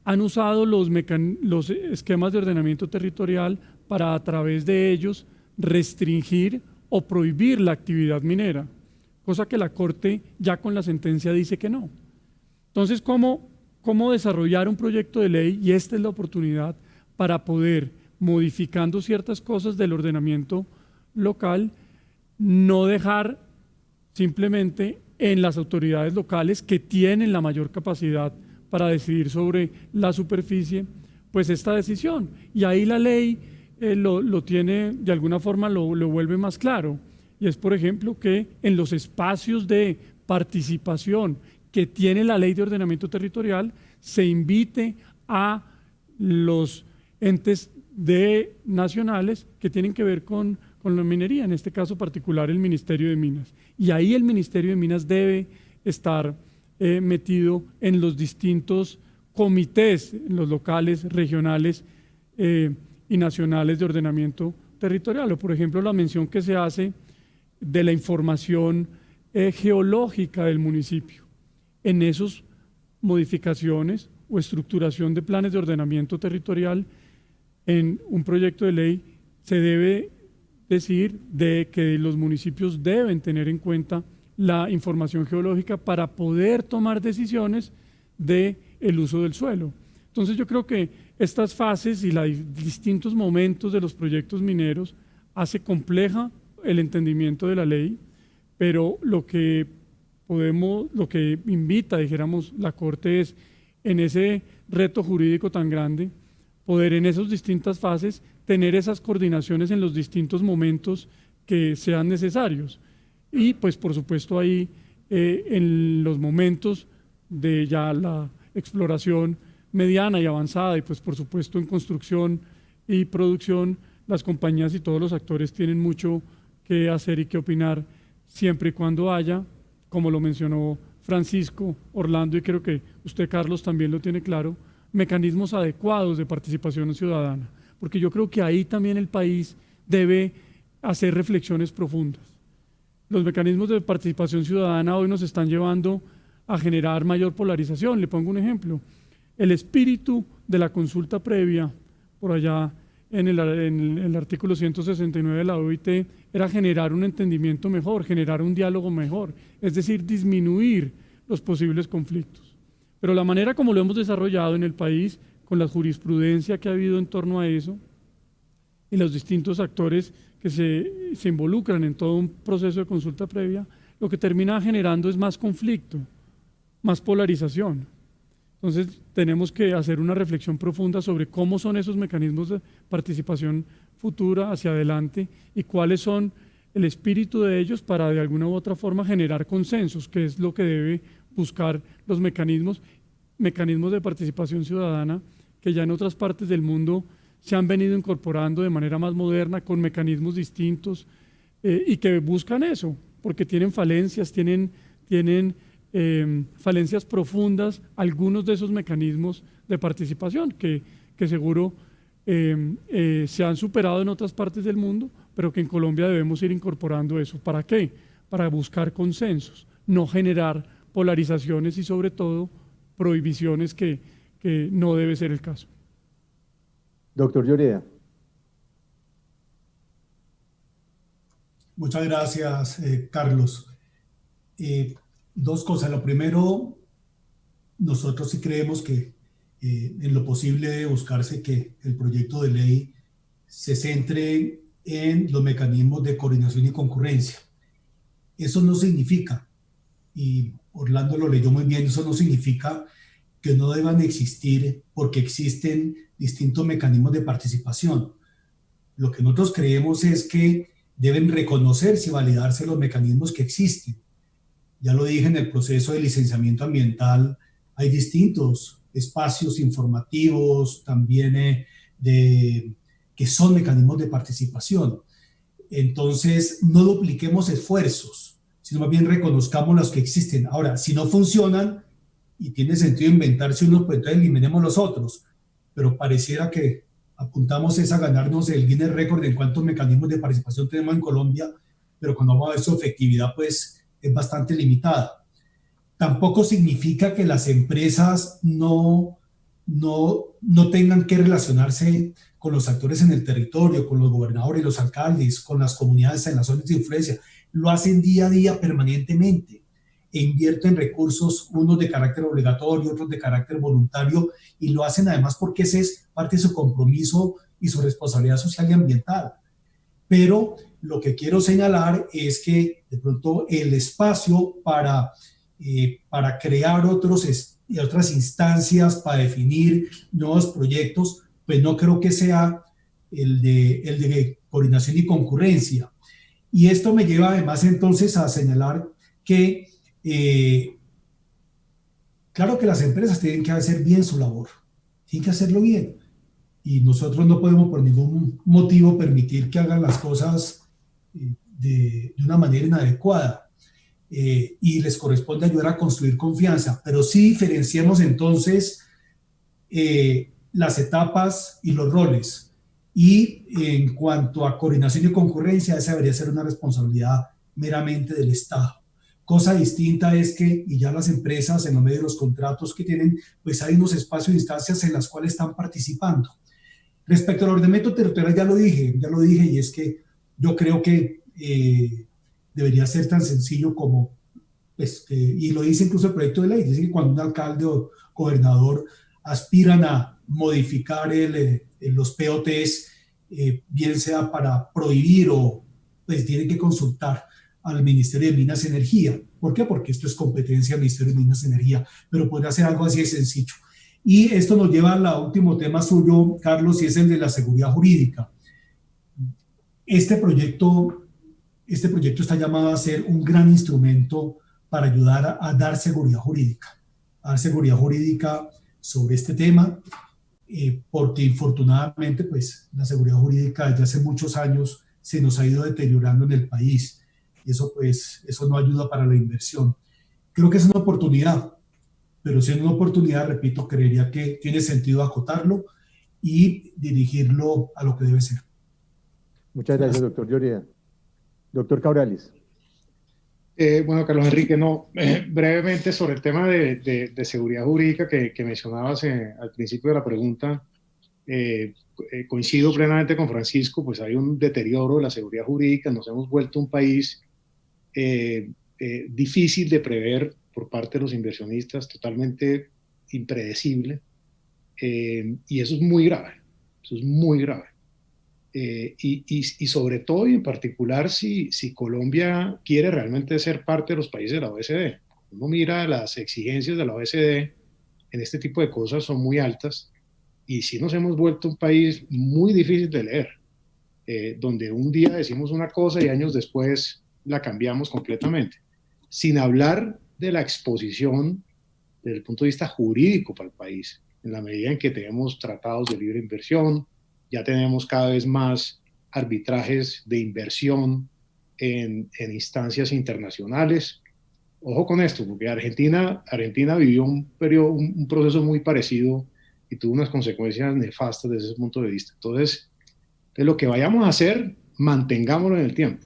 han usado los esquemas de ordenamiento territorial para, a través de ellos, restringir o prohibir la actividad minera, cosa que la Corte ya con la sentencia dice que no. Entonces, ¿cómo desarrollar un proyecto de ley? Y esta es la oportunidad para poder, modificando ciertas cosas del ordenamiento local, no dejar simplemente en las autoridades locales que tienen la mayor capacidad para decidir sobre la superficie, pues esta decisión. Y ahí la ley lo tiene, de alguna forma lo vuelve más claro. Y es, por ejemplo, que en los espacios de participación que tiene la ley de ordenamiento territorial, se invite a los entes nacionales que tienen que ver con la minería, en este caso particular el Ministerio de Minas. Y ahí el Ministerio de Minas debe estar metido en los distintos comités, en los locales, regionales y nacionales de ordenamiento territorial. O, por ejemplo, la mención que se hace de la información geológica del municipio. En esas modificaciones o estructuración de planes de ordenamiento territorial, en un proyecto de ley se debe decir de que los municipios deben tener en cuenta la información geológica para poder tomar decisiones del uso del suelo. Entonces yo creo que estas fases y los distintos momentos de los proyectos mineros hace compleja el entendimiento de la ley, pero lo que invita, dijéramos, la Corte es, en ese reto jurídico tan grande, poder en esas distintas fases tener esas coordinaciones en los distintos momentos que sean necesarios. Y pues por supuesto ahí en los momentos de ya la exploración mediana y avanzada, y pues por supuesto en construcción y producción, las compañías y todos los actores tienen mucho que hacer y que opinar, siempre y cuando haya, como lo mencionó Francisco, Orlando, y creo que usted, Carlos, también lo tiene claro, mecanismos adecuados de participación ciudadana, porque yo creo que ahí también el país debe hacer reflexiones profundas. Los mecanismos de participación ciudadana hoy nos están llevando a generar mayor polarización. Le pongo un ejemplo. El espíritu de la consulta previa, por allá en el artículo 169 de la OIT, era generar un entendimiento mejor, generar un diálogo mejor, es decir, disminuir los posibles conflictos. Pero la manera como lo hemos desarrollado en el país, con la jurisprudencia que ha habido en torno a eso, y los distintos actores que se involucran en todo un proceso de consulta previa, lo que termina generando es más conflicto, más polarización. Entonces tenemos que hacer una reflexión profunda sobre cómo son esos mecanismos de participación futura hacia adelante y cuáles son el espíritu de ellos para de alguna u otra forma generar consensos, que es lo que debe buscar los mecanismos de participación ciudadana que ya en otras partes del mundo se han venido incorporando de manera más moderna con mecanismos distintos y que buscan eso, porque tienen falencias, tienen falencias profundas algunos de esos mecanismos de participación que seguro se han superado en otras partes del mundo, pero que en Colombia debemos ir incorporando eso. ¿Para qué? Para buscar consensos, no generar polarizaciones y sobre todo prohibiciones que no debe ser el caso. Doctor Lloreda. Muchas gracias, Carlos. Dos cosas. Lo primero, nosotros sí creemos que en lo posible debe buscarse que el proyecto de ley se centre en los mecanismos de coordinación y concurrencia. Eso no significa, y Orlando lo leyó muy bien, eso no significa que no deban existir porque existen distintos mecanismos de participación. Lo que nosotros creemos es que deben reconocerse y validarse los mecanismos que existen. Ya lo dije, en el proceso de licenciamiento ambiental hay distintos espacios informativos también que son mecanismos de participación. Entonces, no dupliquemos esfuerzos, sino más bien reconozcamos los que existen. Ahora, si no funcionan y tiene sentido inventarse unos, pues entonces eliminemos los otros. Pero pareciera que apuntamos es a ganarnos el Guinness Record en cuántos mecanismos de participación tenemos en Colombia, pero cuando vamos a ver su efectividad, pues es bastante limitada. Tampoco significa que las empresas no tengan que relacionarse con los actores en el territorio, con los gobernadores, los alcaldes, con las comunidades en las zonas de influencia. Lo hacen día a día permanentemente e invierten recursos, unos de carácter obligatorio, otros de carácter voluntario, y lo hacen además porque ese es parte de su compromiso y su responsabilidad social y ambiental. Pero lo que quiero señalar es que de pronto el espacio para crear otras instancias, para definir nuevos proyectos, pues no creo que sea el de coordinación y concurrencia. Y esto me lleva además entonces a señalar que claro que las empresas tienen que hacer bien su labor, tienen que hacerlo bien. Y nosotros no podemos por ningún motivo permitir que hagan las cosas de una manera inadecuada. Y les corresponde ayudar a construir confianza, pero sí diferenciemos entonces las etapas y los roles. Y en cuanto a coordinación y concurrencia, esa debería ser una responsabilidad meramente del Estado. Cosa distinta es que, y ya las empresas en los medios de los contratos que tienen, pues hay unos espacios e instancias en las cuales están participando. Respecto al ordenamiento territorial, ya lo dije, y es que yo creo que debería ser tan sencillo como, pues, y lo dice incluso el proyecto de ley, dice que cuando un alcalde o gobernador aspiran a modificar los POTs, bien sea para prohibir o pues tienen que consultar al Ministerio de Minas y Energía. ¿Por qué? Porque esto es competencia del Ministerio de Minas y Energía, pero podría ser algo así de sencillo. Y esto nos lleva al último tema suyo, Carlos, y es el de la seguridad jurídica. Este proyecto está llamado a ser un gran instrumento para ayudar a dar seguridad jurídica sobre este tema, porque infortunadamente pues, la seguridad jurídica desde hace muchos años se nos ha ido deteriorando en el país, y eso no ayuda para la inversión. Creo que es una oportunidad, pero si es una oportunidad, repito, creería que tiene sentido acotarlo y dirigirlo a lo que debe ser. Muchas gracias, doctor Lloreda. Doctor Cabrales. Bueno, Carlos Enrique, brevemente sobre el tema de seguridad jurídica que mencionabas al principio de la pregunta, coincido plenamente con Francisco, pues hay un deterioro de la seguridad jurídica, nos hemos vuelto un país difícil de prever por parte de los inversionistas, totalmente impredecible, y eso es muy grave, y sobre todo y en particular si Colombia quiere realmente ser parte de los países de la OECD. Uno mira las exigencias de la OECD en este tipo de cosas son muy altas, y sí nos hemos vuelto un país muy difícil de leer, donde un día decimos una cosa y años después la cambiamos completamente, sin hablar de la exposición desde el punto de vista jurídico para el país, en la medida en que tenemos tratados de libre inversión, ya tenemos cada vez más arbitrajes de inversión en instancias internacionales. Ojo con esto, porque Argentina vivió un proceso muy parecido y tuvo unas consecuencias nefastas desde ese punto de vista. Entonces, lo que vayamos a hacer, mantengámoslo en el tiempo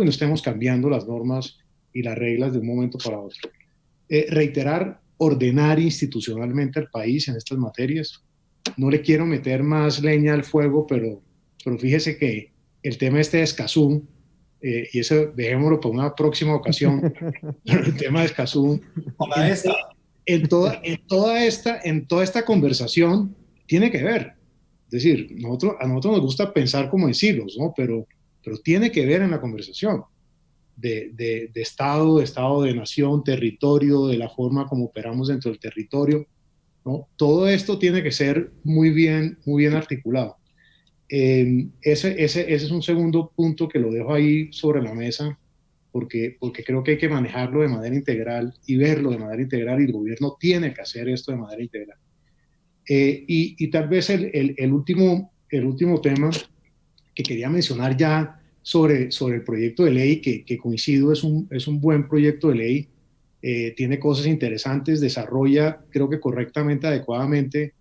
y no estemos cambiando las normas y las reglas de un momento para otro. Ordenar institucionalmente al país en estas materias. No le quiero meter más leña al fuego, pero fíjese que el tema este de Escazú, y eso dejémoslo para una próxima ocasión, pero el tema de Escazú, en toda esta conversación tiene que ver. Es decir, a nosotros nos gusta pensar como en silos, ¿no? Pero tiene que ver en la conversación de Estado, de nación, territorio, de la forma como operamos dentro del territorio, ¿no? Todo esto tiene que ser muy bien articulado. Ese es un segundo punto que lo dejo ahí sobre la mesa, porque creo que hay que manejarlo de manera integral y verlo de manera integral, y el gobierno tiene que hacer esto de manera integral. Y tal vez el último tema que quería mencionar ya sobre el proyecto de ley, que coincido, es un buen proyecto de ley, tiene cosas interesantes, desarrolla, creo que correctamente, adecuadamente,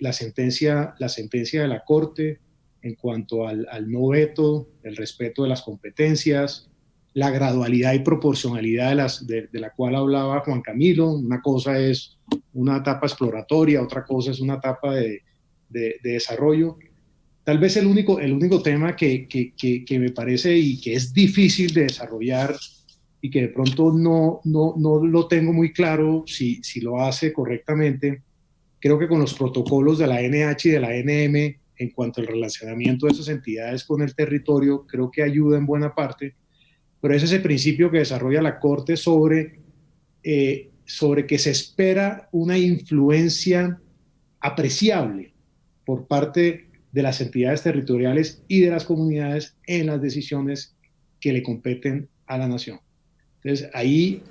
la sentencia de la Corte en cuanto al no veto, el respeto de las competencias, la gradualidad y proporcionalidad de la cual hablaba Juan Camilo. Una cosa es una etapa exploratoria, otra cosa es una etapa de desarrollo. Tal vez el único tema que me parece y que es difícil de desarrollar y que de pronto no lo tengo muy claro si lo hace correctamente, creo que con los protocolos de la NH y de la NM en cuanto al relacionamiento de esas entidades con el territorio, creo que ayuda en buena parte, pero es ese principio que desarrolla la Corte sobre que se espera una influencia apreciable por parte de las entidades territoriales y de las comunidades en las decisiones que le competen a la nación. Entonces, ahí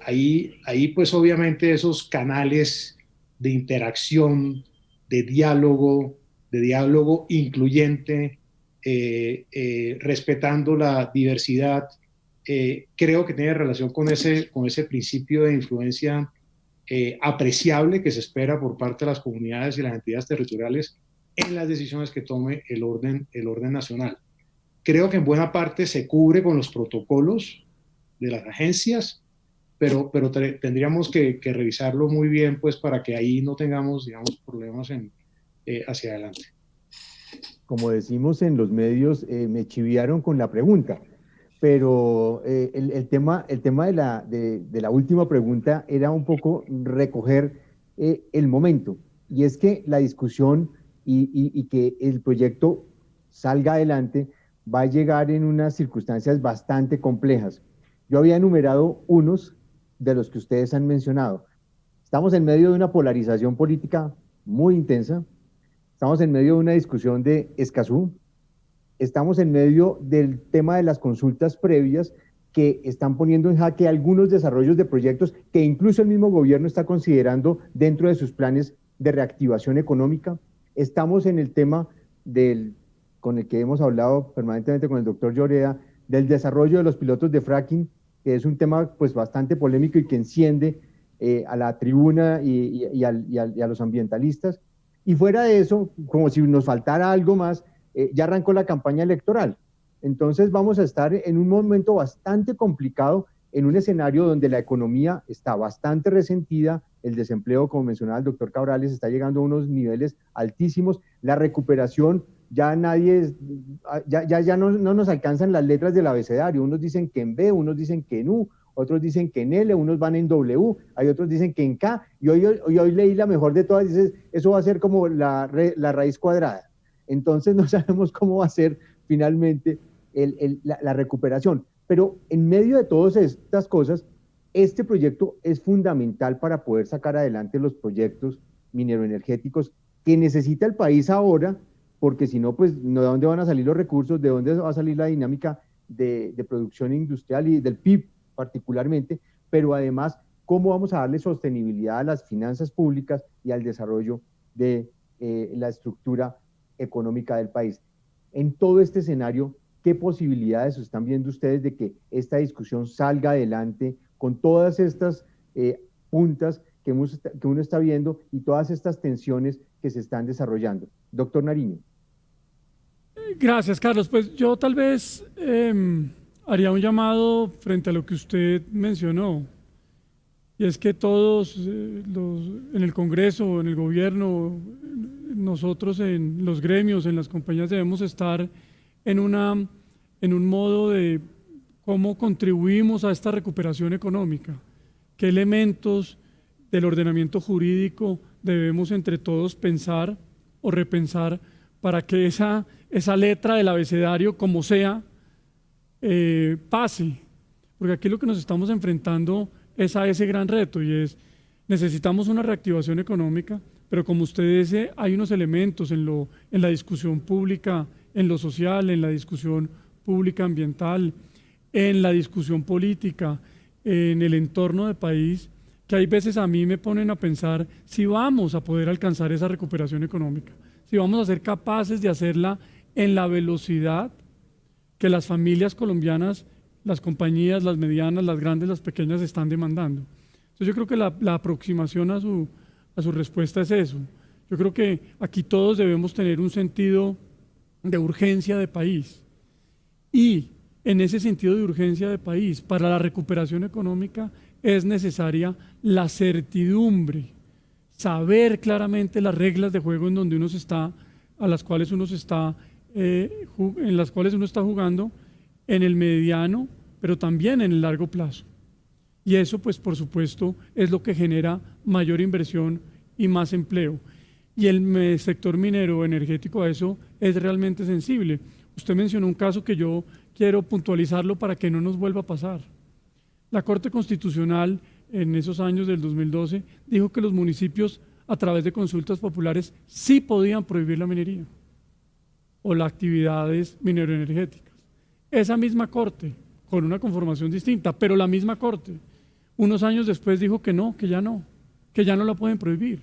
pues obviamente esos canales de interacción, de diálogo incluyente, respetando la diversidad, creo que tiene relación con ese principio de influencia apreciable que se espera por parte de las comunidades y las entidades territoriales en las decisiones que tome el orden nacional. Creo que en buena parte se cubre con los protocolos de las agencias, pero tendríamos que revisarlo muy bien, pues, para que ahí no tengamos, digamos, problemas hacia adelante. Como decimos en los medios, me chiviaron con la pregunta, pero el tema de la última pregunta era un poco recoger el momento, y es que la discusión y que el proyecto salga adelante va a llegar en unas circunstancias bastante complejas. Yo había enumerado unos de los que ustedes han mencionado. Estamos en medio de una polarización política muy intensa, estamos en medio de una discusión de Escazú, estamos en medio del tema de las consultas previas que están poniendo en jaque algunos desarrollos de proyectos que incluso el mismo gobierno está considerando dentro de sus planes de reactivación económica. Estamos en el tema con el que hemos hablado permanentemente con el doctor Lloreda, del desarrollo de los pilotos de fracking, que es un tema pues bastante polémico y que enciende a la tribuna y a los ambientalistas. Y fuera de eso, como si nos faltara algo más, ya arrancó la campaña electoral. Entonces vamos a estar en un momento bastante complicado, en un escenario donde la economía está bastante resentida, el desempleo, como mencionaba el doctor Cabrales, está llegando a unos niveles altísimos, la recuperación, ya no nos alcanzan las letras del abecedario, unos dicen que en B, unos dicen que en U, otros dicen que en L, unos van en W, hay otros dicen que en K, y hoy leí la mejor de todas, dice, eso va a ser como la raíz cuadrada. Entonces no sabemos cómo va a ser finalmente la recuperación. Pero en medio de todas estas cosas, este proyecto es fundamental para poder sacar adelante los proyectos mineroenergéticos que necesita el país ahora, porque si no, pues, ¿de dónde van a salir los recursos? ¿De dónde va a salir la dinámica de producción industrial y del PIB particularmente? Pero además, ¿cómo vamos a darle sostenibilidad a las finanzas públicas y al desarrollo de la estructura económica del país? En todo este escenario, ¿qué posibilidades están viendo ustedes de que esta discusión salga adelante con todas estas puntas que uno está viendo y todas estas tensiones que se están desarrollando? Doctor Nariño. Gracias, Carlos. Pues yo tal vez haría un llamado frente a lo que usted mencionó, y es que todos en el Congreso, en el gobierno, nosotros en los gremios, en las compañías, debemos estar en un modo de cómo contribuimos a esta recuperación económica, qué elementos del ordenamiento jurídico debemos entre todos pensar o repensar para que esa letra del abecedario, como sea, pase. Porque aquí lo que nos estamos enfrentando es a ese gran reto y es, necesitamos una reactivación económica, pero como usted dice, hay unos elementos en la discusión pública, en lo social, en la discusión pública ambiental, en la discusión política, en el entorno de país, que hay veces a mí me ponen a pensar si vamos a poder alcanzar esa recuperación económica, si vamos a ser capaces de hacerla en la velocidad que las familias colombianas, las compañías, las medianas, las grandes, las pequeñas están demandando. Entonces yo creo que la aproximación a su respuesta es eso. Yo creo que aquí todos debemos tener un sentido de urgencia de país y en ese sentido de urgencia de país, para la recuperación económica es necesaria la certidumbre, saber claramente las reglas de juego en donde uno está, en las cuales uno está jugando en el mediano, pero también en el largo plazo. Y eso, pues, por supuesto, es lo que genera mayor inversión y más empleo. Y el sector minero energético a eso es realmente sensible. Usted mencionó un caso que yo quiero puntualizarlo para que no nos vuelva a pasar. La Corte Constitucional, en esos años del 2012, dijo que los municipios, a través de consultas populares, sí podían prohibir la minería o las actividades mineroenergéticas. Esa misma Corte, con una conformación distinta, pero la misma Corte, unos años después dijo que no, que ya no la pueden prohibir.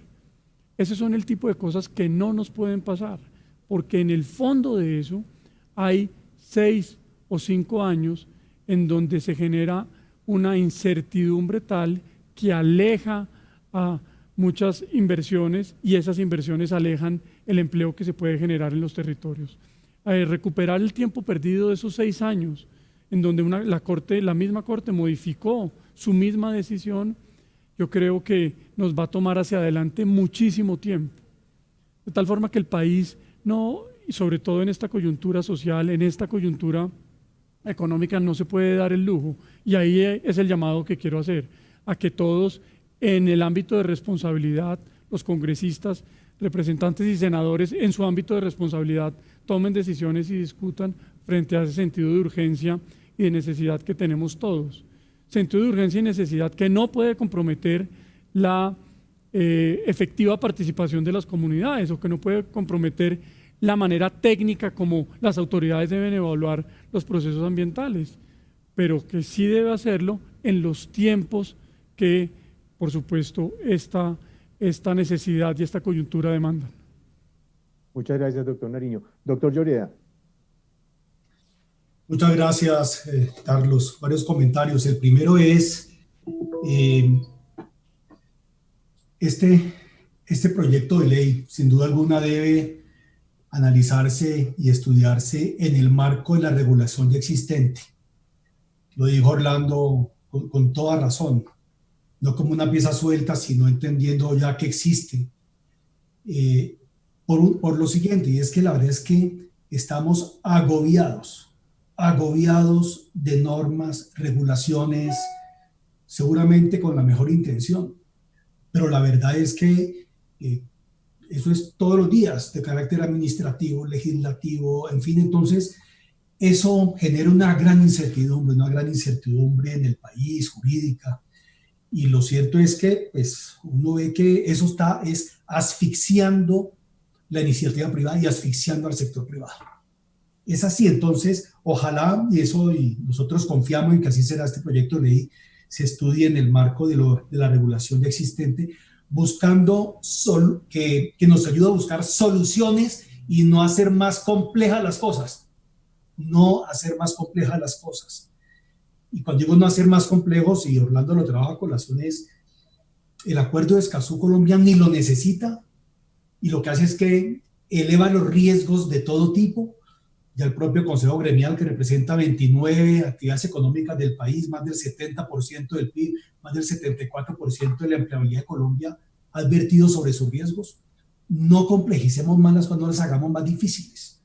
Esos son el tipo de cosas que no nos pueden pasar, porque en el fondo de eso hay 6 o 5 años en donde se genera una incertidumbre tal que aleja a muchas inversiones y esas inversiones alejan el empleo que se puede generar en los territorios. Recuperar el tiempo perdido de esos 6 años en donde la misma Corte modificó su misma decisión, yo creo que nos va a tomar hacia adelante muchísimo tiempo. De tal forma que el país no, y sobre todo en esta coyuntura social, en esta coyuntura económica, no se puede dar el lujo. Y ahí es el llamado que quiero hacer, a que todos en el ámbito de responsabilidad, los congresistas, representantes y senadores en su ámbito de responsabilidad tomen decisiones y discutan frente a ese sentido de urgencia y de necesidad que tenemos todos. Sentido de urgencia y necesidad que no puede comprometer la efectiva participación de las comunidades o que no puede comprometer la manera técnica como las autoridades deben evaluar los procesos ambientales, pero que sí debe hacerlo en los tiempos que, por supuesto, esta necesidad y esta coyuntura demandan. Muchas gracias, doctor Nariño. Doctor Lloreda. Muchas gracias, Carlos. Varios comentarios. El primero es, este proyecto de ley, sin duda alguna, debe analizarse y estudiarse en el marco de la regulación ya existente. Lo dijo Orlando con toda razón, no como una pieza suelta, sino entendiendo ya que existe. Por lo siguiente, y es que la verdad es que estamos agobiados de normas, regulaciones, seguramente con la mejor intención, pero la verdad es que eso es todos los días de carácter administrativo, legislativo, en fin. Entonces eso genera una gran incertidumbre en el país, jurídica, y lo cierto es que pues, uno ve que eso es asfixiando la iniciativa privada y asfixiando al sector privado. Es así. Entonces ojalá, y nosotros confiamos en que así será, este proyecto de ley se estudie en el marco de la regulación ya existente, buscando que nos ayude a buscar soluciones y no hacer más complejas las cosas. Y cuando digo no hacer más complejos, y Orlando lo trabaja a colación, es el acuerdo de Escazú Colombia ni lo necesita, y lo que hace es que eleva los riesgos de todo tipo. Ya el propio Consejo Gremial, que representa 29 actividades económicas del país, más del 70% del PIB, más del 74% de la empleabilidad de Colombia, ha advertido sobre sus riesgos. No complejicemos más las cosas, no las hagamos más difíciles.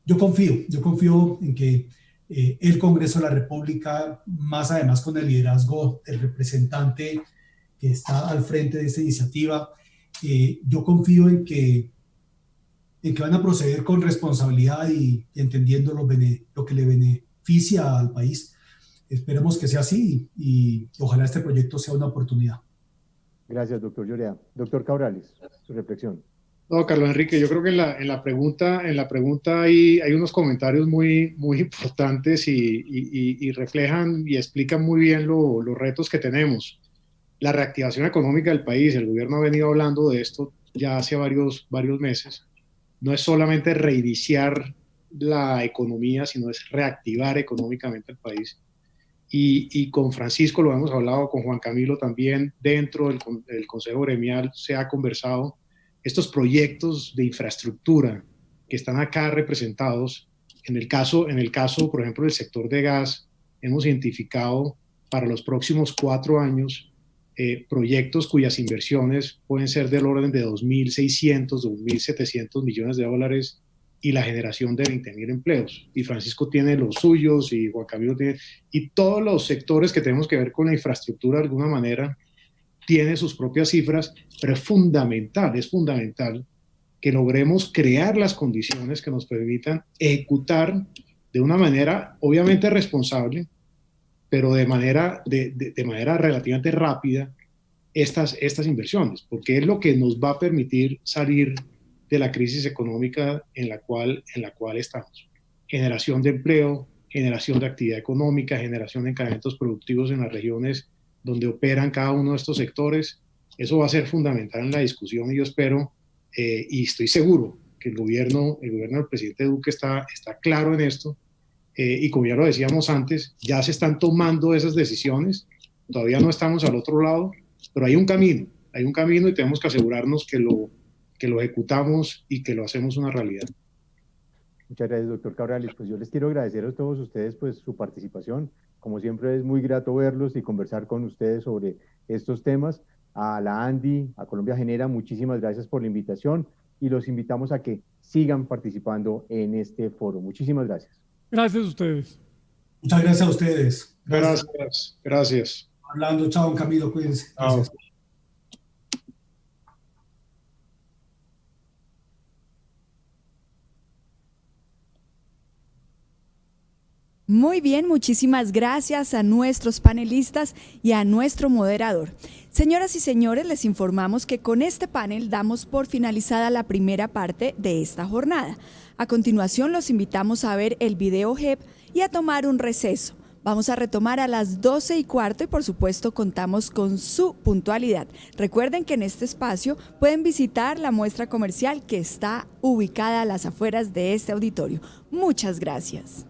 Yo confío en que el Congreso de la República, más además con el liderazgo del representante que está al frente de esta iniciativa, yo confío en que van a proceder con responsabilidad y entendiendo lo que le beneficia al país. Esperemos que sea así y ojalá este proyecto sea una oportunidad. Gracias, doctor Llorea. Doctor Cabrales, su reflexión. No, Carlos Enrique, yo creo que en la pregunta hay unos comentarios muy importantes y reflejan y explican muy bien los retos que tenemos. La reactivación económica del país, el gobierno ha venido hablando de esto ya hace varios meses. No es solamente reiniciar la economía, sino es reactivar económicamente el país. Y con Francisco lo hemos hablado, con Juan Camilo también, dentro del Consejo Gremial se ha conversado. Estos proyectos de infraestructura que están acá representados, en el caso, por ejemplo, del sector de gas, hemos identificado para los próximos 4 años proyectos cuyas inversiones pueden ser del orden de 2.600, 2.700 millones de dólares y la generación de 20.000 empleos. Y Francisco tiene los suyos y Juan Camilo tiene, y todos los sectores que tenemos que ver con la infraestructura de alguna manera tiene sus propias cifras, pero es fundamental que logremos crear las condiciones que nos permitan ejecutar de una manera obviamente responsable, pero de manera relativamente rápida estas inversiones, porque es lo que nos va a permitir salir de la crisis económica en la cual estamos. Generación de empleo, generación de actividad económica, generación de encadenamientos productivos en las regiones donde operan cada uno de estos sectores. Eso va a ser fundamental en la discusión y yo espero y estoy seguro que el gobierno del presidente Duque está claro en esto y como ya lo decíamos antes, ya se están tomando esas decisiones, todavía no estamos al otro lado, pero hay un camino y tenemos que asegurarnos que lo ejecutamos y que lo hacemos una realidad. Muchas gracias, doctor Cabrales. Pues yo les quiero agradecer a todos ustedes pues su participación. Como siempre es muy grato verlos y conversar con ustedes sobre estos temas. A la ANDI, a Colombia Genera, muchísimas gracias por la invitación y los invitamos a que sigan participando en este foro. Muchísimas gracias. Gracias a ustedes. Muchas gracias a ustedes. Gracias. Hablando, chao, Camilo, cuídense. Gracias. Muy bien, muchísimas gracias a nuestros panelistas y a nuestro moderador. Señoras y señores, les informamos que con este panel damos por finalizada la primera parte de esta jornada. A continuación, los invitamos a ver el video JEP y a tomar un receso. Vamos a retomar a las 12:15 y por supuesto contamos con su puntualidad. Recuerden que en este espacio pueden visitar la muestra comercial que está ubicada a las afueras de este auditorio. Muchas gracias.